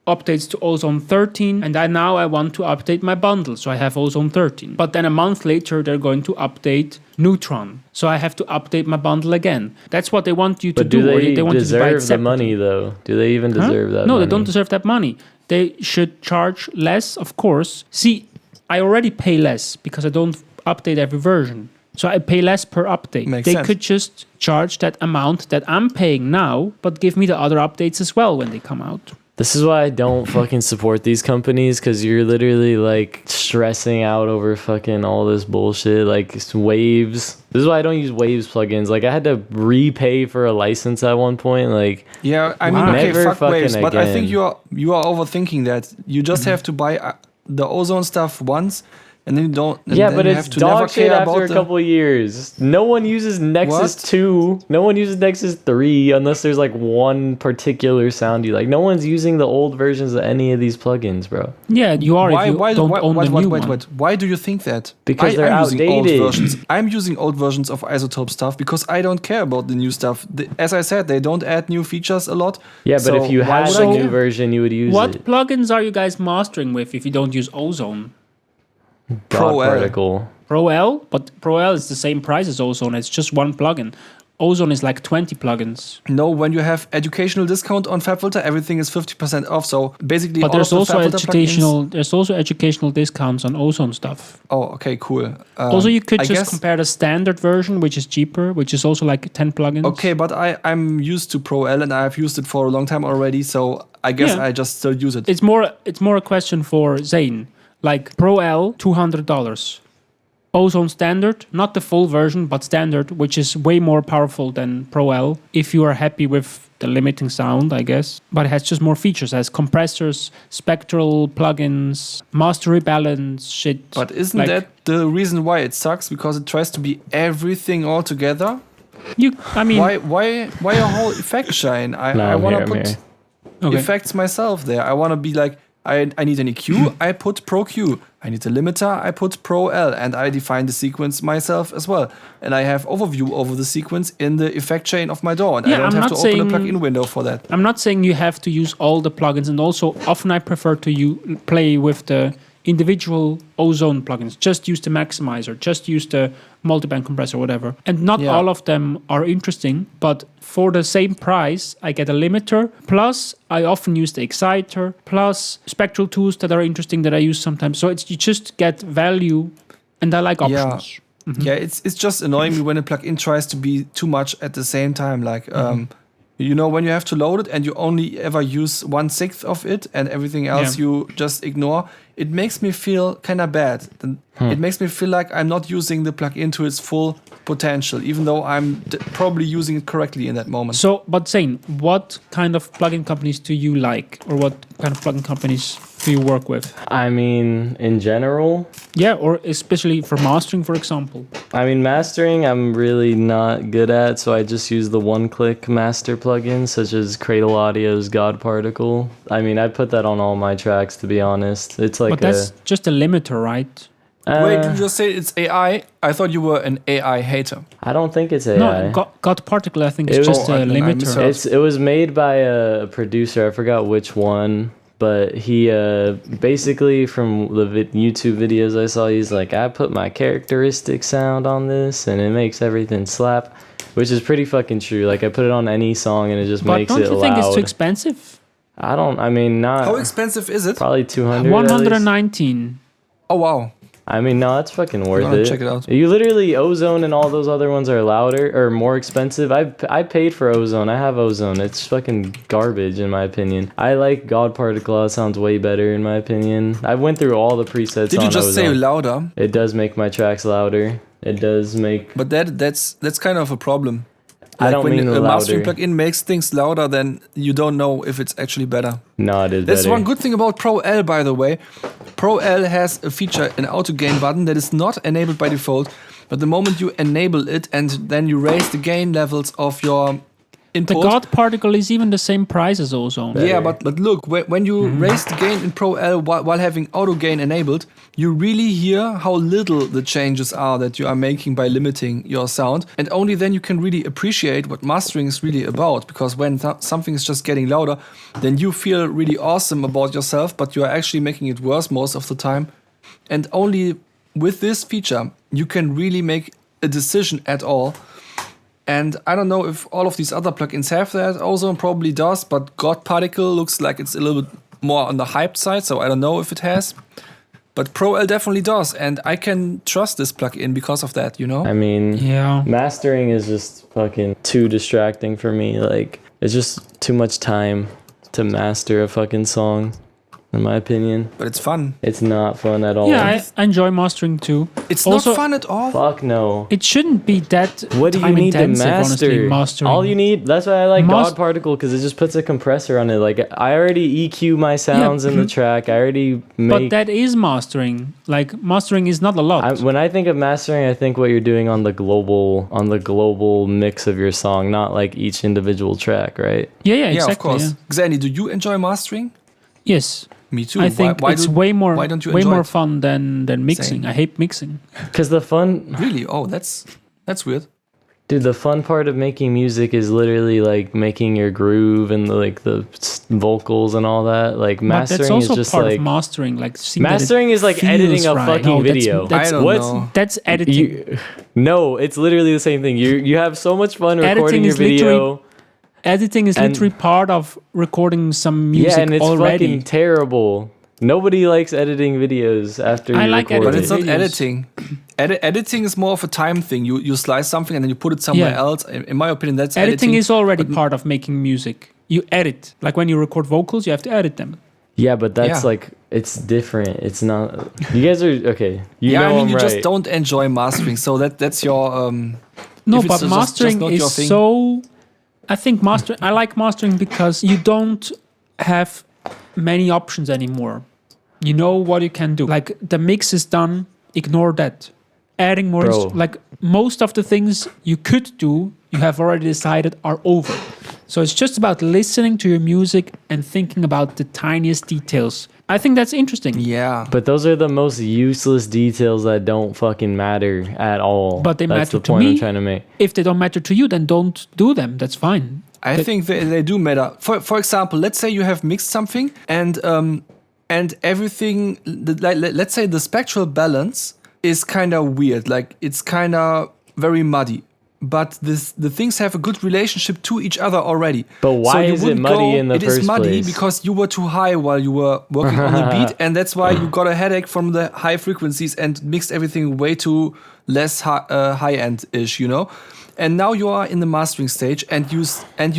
updates to Ozone 13, and now I want to update my bundle, so I have Ozone 13. But then a month later, they're going to update Neutron, so I have to update my bundle again. That's what they want you to do. But do they want deserve you to buy it the money, though? Do they even deserve that money? No, they don't deserve that money. they should charge less, of course. See, I already pay less because I don't update every version. So I pay less per update. Makes they sense. could just charge that amount that I'm paying now, but give me the other updates as well when they come out. This is why I don't fucking support these companies, because you're literally like stressing out over fucking all this bullshit, like Waves. This is why I don't use Waves plugins. Like I had to repay for a license at one point. Like Yeah, I mean, okay, Never fuck fucking Waves, but I think again. you are overthinking that. You just have to buy the Ozone stuff once, and then you don't. And yeah, then but you it's have to never dog shit care after a about couple of years. No one uses Nexus What? 2. No one uses Nexus 3 unless there's like one particular sound you like. No one's using the old versions of any of these plugins, bro. Yeah, you are Why? if you don't own the new one. Why do you think that? Because they're I'm using old outdated. versions. I'm using old versions of iZotope stuff because I don't care about the new stuff. As I said, they don't add new features a lot. Yeah, but So if you why had would a I new care? version, you would use What it. plugins are you guys mastering with if you don't use Ozone? Pro God L. particle. Pro L? But Pro L is the same price as Ozone. It's just one plugin. Ozone is like 20 plugins. No, when you have educational discount on FabFilter, everything is 50% off. So basically, But all there's of the also FabFilter educational. There's also educational discounts on Ozone stuff. Oh, okay, cool. Also, you could I just guess- compare the standard version, which is cheaper, which is also like 10 plugins. Okay, but I'm used to Pro L and I've used it for a long time already. So I guess Yeah. I just still use it. It's more a question for Zane. Like Pro L, $200. Ozone standard, not the full version, but standard, which is way more powerful than Pro L. If you are happy with the limiting sound, I guess. But it has just more features. It has compressors, spectral plugins, master rebalance, shit. But isn't like- that the reason why it sucks? Because it tries to be everything all together. I mean, Why a whole effect chain? I I'm want here, to I'm put here. okay. effects myself there. I want to be like, I need an EQ, I put Pro Q. I need a limiter, I put Pro L, and I define the sequence myself as well. And I have overview over the sequence in the effect chain of my DAW, and Yeah, I don't I'm have not to open a saying- plugin window for that. I'm not saying you have to use all the plugins, and also often I prefer to play with the individual Ozone plugins. Just use the maximizer, just use the multiband compressor, whatever. And not Yeah. all of them are interesting, but for the same price, I get a limiter. Plus, I often use the exciter. Plus, spectral tools that are interesting that I use sometimes. So you just get value, and I like Yeah. options. Yeah, it's just annoying me when a plugin tries to be too much at the same time. Like, you know, when you have to load it and you only ever use 1/6 of it and everything else you just ignore, it makes me feel kind of bad. It makes me feel like I'm not using the plugin to its full potential, even though I'm probably using it correctly in that moment. So, but Zane, what kind of plugin companies do you like? Or what kind of plugin companies do you work with? I mean, in general, Yeah, or especially for mastering, for example. I mean, mastering, I'm really not good at, so I just use the one-click master plugins, such as Cradle Audio's God Particle. I mean, I put that on all my tracks, to be honest. It's like But that's just a limiter, right? Wait, did you just say it's AI? I thought you were an AI hater. I don't think it's AI. No, God Particle, I think, is It just was- a I limiter. misheard. It was made by a producer. I forgot which one, but he basically from the YouTube videos I saw, he's like, I put my characteristic sound on this, and it makes everything slap, which is pretty fucking true. Like I put it on any song, and it just But makes don't it you think loud. it's too expensive? I mean, not How expensive is it? probably 200. 119. Oh, wow. I mean, no, it's fucking worth gonna it. check it out. You literally Ozone and all those other ones are louder or more expensive. I paid for Ozone. I have Ozone. It's fucking garbage in my opinion. I like God Particle. It sounds way better in my opinion. I went through all the presets. Did you on just say Ozone. louder? It does make my tracks louder. It does make. But that's kind of a problem. I don't when mean a mastering louder. plugin makes things louder, then you don't know if it's actually better. No, it is That's better. one good thing about Pro L, by the way. Pro L has a feature, an auto gain button that is not enabled by default, but the moment you enable it and then you raise the gain levels of your The input. God Particle is even the same price as Ozone. Yeah, but look, when you raise the gain in Pro L while having auto gain enabled, you really hear how little the changes are that you are making by limiting your sound. And only then you can really appreciate what mastering is really about. Because when something is just getting louder, then you feel really awesome about yourself, but you are actually making it worse most of the time. And only with this feature, you can really make a decision at all. And I don't know if all of these other plugins have that. Ozone probably does, but God Particle looks like it's a little bit more on the hyped side, so I don't know if it has. But Pro L definitely does, and I can trust this plugin because of that, you know? I mean, Yeah. mastering is just fucking too distracting for me. Like, it's just too much time to master a fucking song, in my opinion. But it's fun. It's not fun at all. Yeah, I enjoy mastering too. It's Also, not fun at all. Fuck no. It shouldn't be that What do you time need to intensive, master? honestly, mastering. All you need, that's why I like Mas- God Particle, because it just puts a compressor on it. Like, I already EQ my sounds in the track. I already make... But that is mastering. Like, mastering is not a lot. When I think of mastering, I think what you're doing on the global mix of your song, not like each individual track, right? Yeah, Yeah, exactly. of course. Yeah. Xani, do you enjoy mastering? Yes. Me too. I think it's way more why don't you way enjoy more it? fun than mixing. Same. I hate mixing. Because the fun... Really? Oh, that's weird. Dude, the fun part of making music is literally like making your groove and the vocals and all that. Like But that's mastering also is just part like of mastering. Like seeing that it mastering is like editing feels a right. fucking No, video. That's, I don't What's know. that's editing. No, it's literally the same thing. You have so much fun Editing recording your is literally video. Editing is And- literally part of recording some music Yeah, and it's already. fucking terrible. Nobody likes editing videos after you I like record But it. it's not videos. editing. Editing is more of a time thing. You slice something and then you put it somewhere Yeah. else. In my opinion, that's Editing editing. is already part of making music. You edit. Like when you record vocals, you have to edit them. Yeah, but that's Yeah. like, it's different. It's not... You guys are... Okay. You know I mean, I'm you right. just don't enjoy mastering. So that's your... No, if it's but just mastering not your is thing. so... I think I like mastering because you don't have many options anymore. You know what you can do. Like the mix is done, ignore that. Adding more, Bro. like most of the things you could do, you have already decided are over. So it's just about listening to your music and thinking about the tiniest details. I think that's interesting. Yeah. But those are the most useless details that don't fucking matter at all. But they That's matter the to point I'm me. trying to make. If they don't matter to you, then don't do them. That's fine. I think they do matter. For example, let's say you have mixed something and everything, let's say the spectral balance is kind of weird. Like it's kind of very muddy. But the things have a good relationship to each other already. But why you is it wouldn't muddy in the It is first muddy place? because you were too high while you were working on the beat, and that's why you got a headache from the high frequencies and mixed everything way too less high-end-ish, you know? And now you are in the mastering stage, and you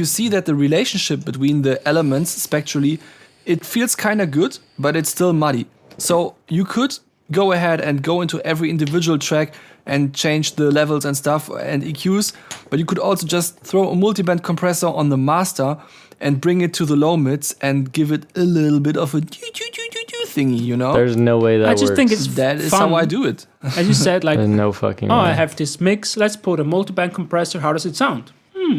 see that the relationship between the elements spectrally, it feels kind of good, but it's still muddy. So you could go ahead and go into every individual track and change the levels and stuff and EQs, but you could also just throw a multiband compressor on the master and bring it to the low mids and give it a little bit of a thingy, you know? There's no way that I just works. think it's That is fun. how I do it. As you said, like, There's no fucking oh, way. I have this mix. Let's put a multiband compressor. How does it sound?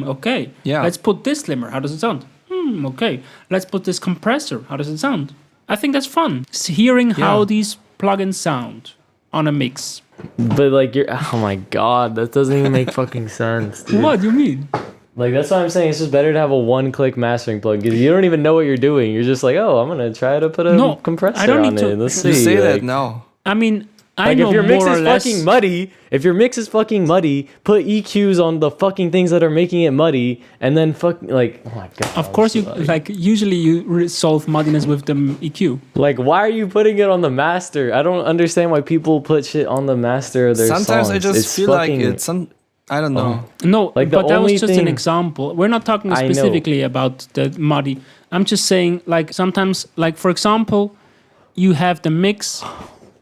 Okay. Yeah. Let's put this slimmer. How does it sound? Okay. Let's put this compressor. How does it sound? I think that's fun. It's hearing how these plugins sound on a mix. But like oh my god, that doesn't even make fucking sense, dude. What do you mean? Like that's what I'm saying. It's just better to have a one-click mastering plug because you don't even know what you're doing. You're just like, oh, I'm gonna try to put a compressor I don't on need to- it. Let's see. You say that like- now. I mean, I Like know if your mix more or is less. fucking muddy, put EQs on the fucking things that are making it muddy, and then like, oh my god. Of course, you like usually you solve muddiness with the EQ. Like, why are you putting it on the master? I don't understand why people put shit on the master of their Sometimes songs. I just It's feel like fucking- it's I don't know. No, Like, the but that was only just an thing- example. We're not talking I know. specifically about the muddy. I'm just saying, like sometimes, like for example, you have the mix,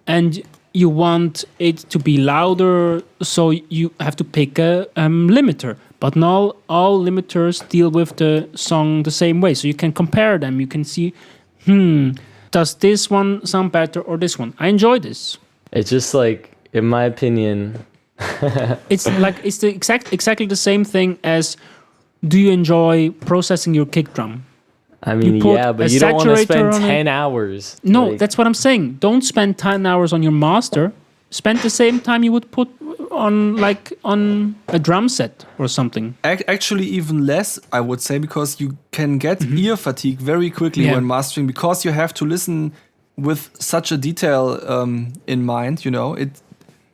and you want it to be louder, so you have to pick a limiter. But not all limiters deal with the song the same way, so you can compare them. You can see, does this one sound better or this one? I enjoy this. It's just like, in my opinion, It's like it's the exactly the same thing as, do you enjoy processing your kick drum? I mean, put yeah, a but you don't want to saturator spend on it. 10 hours. No, Like, that's what I'm saying. Don't spend 10 hours on your master. Spend the same time you would put on a drum set or something. Actually, even less, I would say, because you can get ear fatigue very quickly Yeah. when mastering, because you have to listen with such a detail in mind. You know,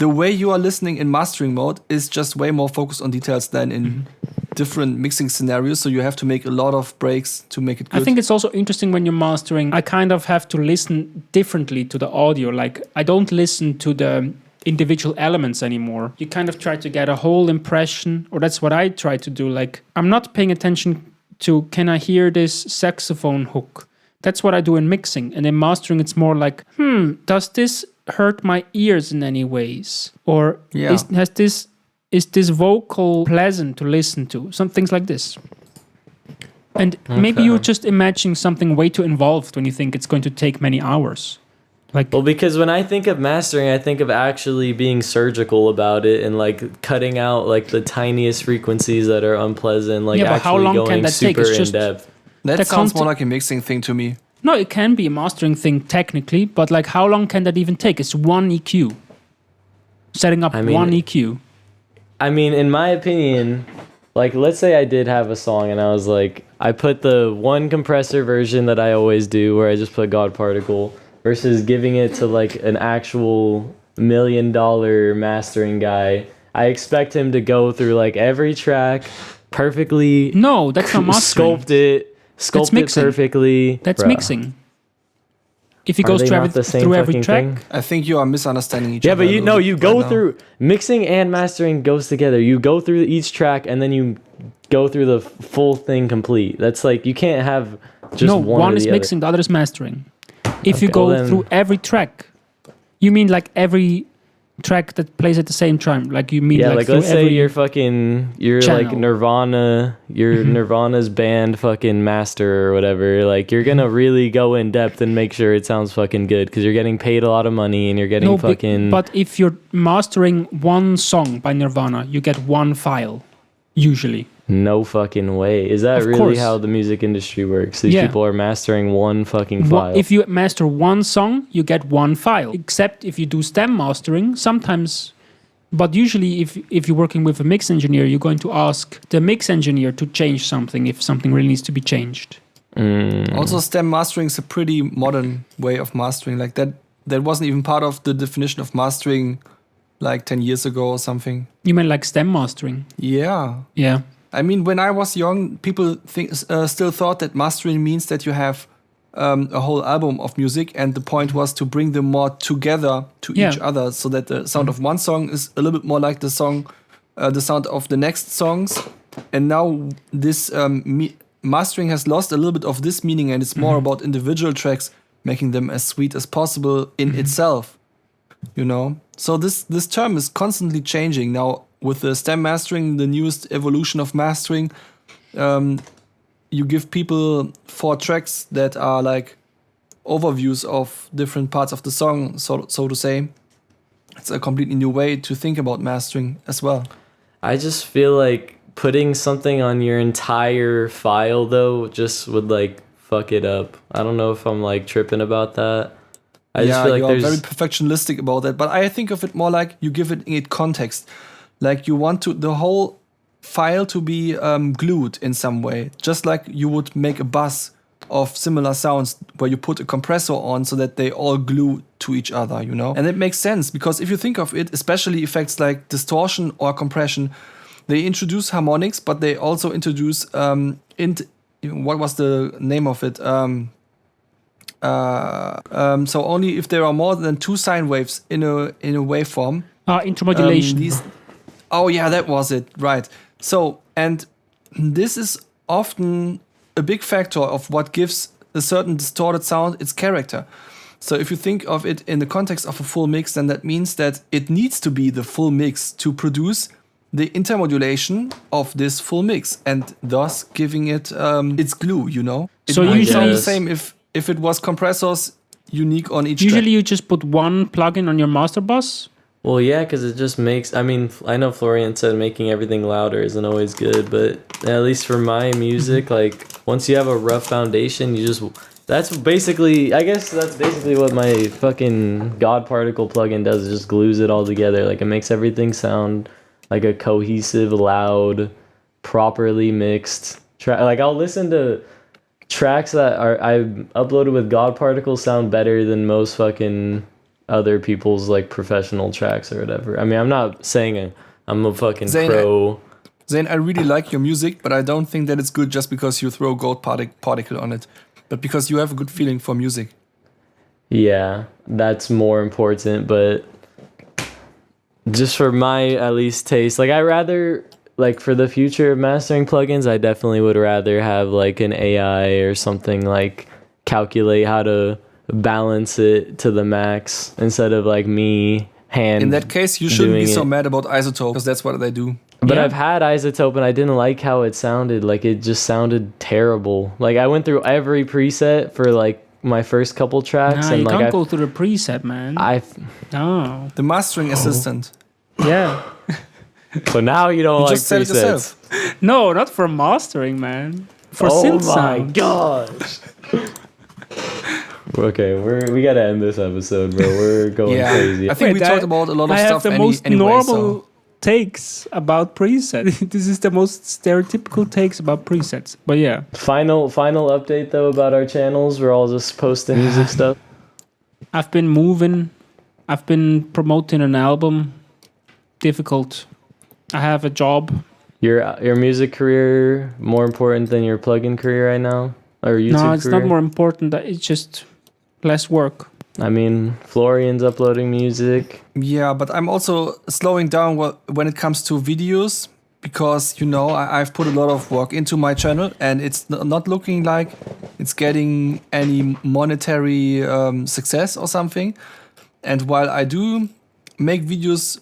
the way you are listening in mastering mode is just way more focused on details than in different mixing scenarios. So you have to make a lot of breaks to make it good. I think it's also interesting when you're mastering. I kind of have to listen differently to the audio. Like I don't listen to the individual elements anymore. You kind of try to get a whole impression, or that's what I try to do. Like I'm not paying attention to, can I hear this saxophone hook? That's what I do in mixing. And in mastering, it's more like, does this hurt my ears in any ways? Or is this vocal pleasant to listen to? Some things like this. And maybe you're just imagining something way too involved when you think it's going to take many hours. Well, because when I think of mastering, I think of actually being surgical about it and like cutting out like the tiniest frequencies that are unpleasant, like but how long going can that take? super It's just in depth. That sounds more like a mixing thing to me. No, it can be a mastering thing technically, but like how long can that even take? It's one EQ. Setting up one EQ. I mean, in my opinion, like let's say I did have a song and I was like, I put the one compressor version that I always do where I just put God Particle versus giving it to like an actual $1 million mastering guy. I expect him to go through like every track perfectly. No, that's not mastering. Sculpt it perfectly. That's mixing. If he goes through every track, thing? I think you are misunderstanding each other. Yeah, but you go through mixing and mastering goes together. You go through each track and then you go through the full thing complete. That's like you can't have just one is mixing, the other is mastering. If you go through every track, you mean like every track that plays at the same time? Like you mean like let's say you're channel. like Nirvana, you're Nirvana's band fucking master or whatever. Like you're gonna really go in depth and make sure it sounds fucking good because you're getting paid a lot of money and you're getting But if you're mastering one song by Nirvana, you get one file, usually. No fucking way. Is that really how the music industry works? These people are mastering one fucking file. If you master one song, you get one file. Except if you do stem mastering, sometimes. But usually if you're working with a mix engineer, you're going to ask the mix engineer to change something if something really needs to be changed. Also, stem mastering is a pretty modern way of mastering. Like that wasn't even part of the definition of mastering like 10 years ago or something. You mean like stem mastering? Yeah. Yeah. I mean, when I was young, people still thought that mastering means that you have a whole album of music, and the point was to bring them more together to each other, so that the sound of one song is a little bit more like the sound of the next songs. And now this mastering has lost a little bit of this meaning, and it's more about individual tracks, making them as sweet as possible in itself. You know, so this term is constantly changing now. With the stem mastering, the newest evolution of mastering, you give people 4 tracks that are like overviews of different parts of the song, so to say. It's a completely new way to think about mastering as well. I just feel like putting something on your entire file, though, just would like fuck it up. I don't know if I'm like tripping about that. I just feel like you're very perfectionistic about that. But I think of it more like you give it context. Like you want the whole file to be glued in some way, just like you would make a bus of similar sounds where you put a compressor on so that they all glue to each other, you know? And it makes sense because if you think of it, especially effects like distortion or compression, they introduce harmonics, but they also introduce what was the name of it? So only if there are more than 2 sine waves in a waveform. Intermodulation. Oh yeah, that was it, right. So, and this is often a big factor of what gives a certain distorted sound its character. So if you think of it in the context of a full mix, then that means that it needs to be the full mix to produce the intermodulation of this full mix, and thus giving it its glue, you know? It so usually sound the same if it was compressors unique on each track. You just put one plugin on your master bus. Well, yeah, because it just makes... I mean, I know Florian said making everything louder isn't always good, but at least for my music, like, once you have a rough foundation, you just... That's basically what my fucking God Particle plugin does. It just glues it all together. Like, it makes everything sound like a cohesive, loud, properly mixed track. Like, I'll listen to tracks that I uploaded with God Particle sound better than most fucking other people's like professional tracks or whatever. I mean, I'm not saying I'm a fucking pro. Zane, I really like your music, but I don't think that it's good just because you throw gold particle on it, but because you have a good feeling for music. Yeah, that's more important, but just for my at least taste, like I rather like for the future of mastering plugins, I definitely would rather have like an AI or something like calculate how to balance it to the max instead of like me hand. In that case, you shouldn't be so mad about iZotope because that's what they do. But I've had iZotope and I didn't like how it sounded. Like it just sounded terrible. Like I went through every preset for like my first couple tracks. Nah, and you like can't go through the preset, man. No. The mastering assistant. Yeah. So now you don't like just said it presets. yourself. No, not for mastering, man. For synth sound. Gosh. Okay, we gotta end this episode, bro. We're going crazy. I think we talked about a lot of stuff. I have the most normal takes about presets. This is the most stereotypical takes about presets. But yeah. Final update though about our channels. We're all just posting music stuff. I've been moving. I've been promoting an album. Difficult. I have a job. Your music career more important than your plugin career right now, or YouTube career? No, it's not more important. It's just less work. I mean, Florian's uploading music. Yeah, but I'm also slowing down when it comes to videos because, you know, I've put a lot of work into my channel and it's not looking like it's getting any monetary success or something. And while I do make videos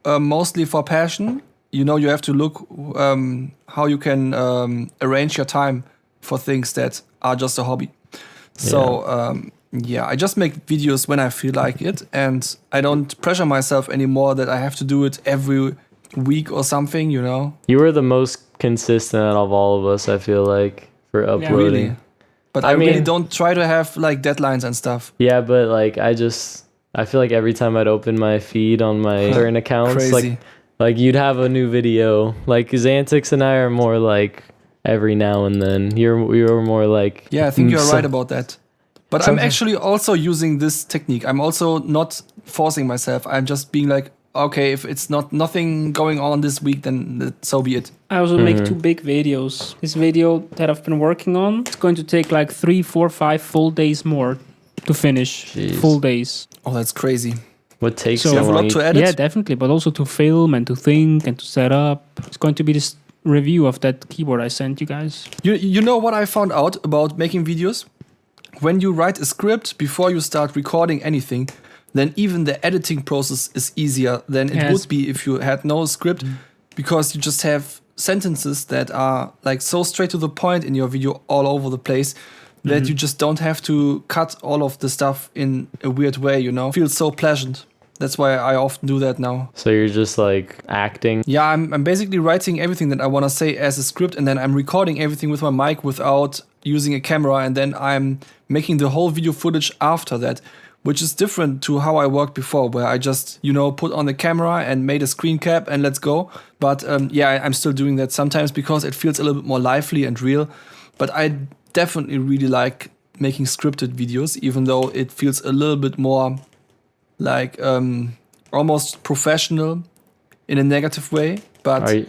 mostly for passion, you know, you have to look how you can arrange your time for things that are just a hobby. So, I just make videos when I feel like it, and I don't pressure myself anymore that I have to do it every week or something, you know? You were the most consistent out of all of us, I feel like, for uploading. Yeah, really. But I really don't try to have like deadlines and stuff. Yeah, but like I feel like every time I'd open my feed on my certain accounts, like you'd have a new video. Like Xantix and I are more like every now and then. You're more like... Yeah, I think you're right about that. But I'm actually also using this technique. I'm also not forcing myself. I'm just being like, okay, if it's nothing going on this week, then so be it. I also make 2 big videos. This video that I've been working on, it's going to take like 3, 4, 5 full days more to finish. Jeez. Full days. Oh, that's crazy. What takes so so you have a lot to edit? Yeah, definitely. But also to film and to think and to set up. It's going to be this review of that keyboard I sent you guys. You know what I found out about making videos? When you write a script before you start recording anything, then even the editing process is easier than it would be if you had no script, because you just have sentences that are like so straight to the point in your video all over the place that you just don't have to cut all of the stuff in a weird way, you know? It feels so pleasant. That's why I often do that now. So you're just like acting? Yeah, I'm basically writing everything that I want to say as a script, and then I'm recording everything with my mic without using a camera, and then I'm making the whole video footage after that, which is different to how I worked before, where I just, you know, put on the camera and made a screen cap and let's go. But I'm still doing that sometimes because it feels a little bit more lively and real. But I definitely really like making scripted videos, even though it feels a little bit more like almost professional in a negative way. But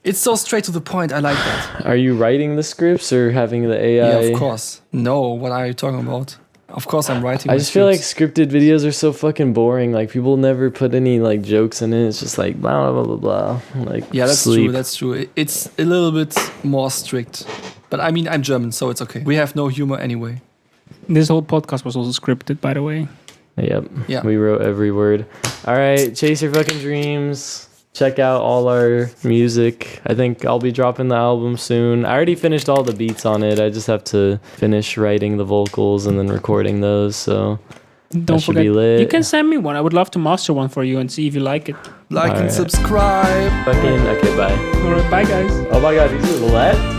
it's so straight to the point. I like that. Are you writing the scripts or having the AI? Yeah, of course. No, what are you talking about? Of course I'm writing. I just feel like scripted videos are so fucking boring. Like people never put any like jokes in it. It's just like blah blah blah blah. Like yeah, that's sleep. true. That's true. It's a little bit more strict. But I mean, I'm German, so it's okay. We have no humor anyway. This whole podcast was also scripted, by the way. Yep. Yeah. We wrote every word. All right, chase your fucking dreams. Check out all our music. I think I'll be dropping the album soon. I already finished all the beats on it. I just have to finish writing the vocals and then recording those. So don't forget, you can send me one. I would love to master one for you and see if you like it. Like and subscribe. Okay, bye. All right, bye guys. Oh my god, these are lit.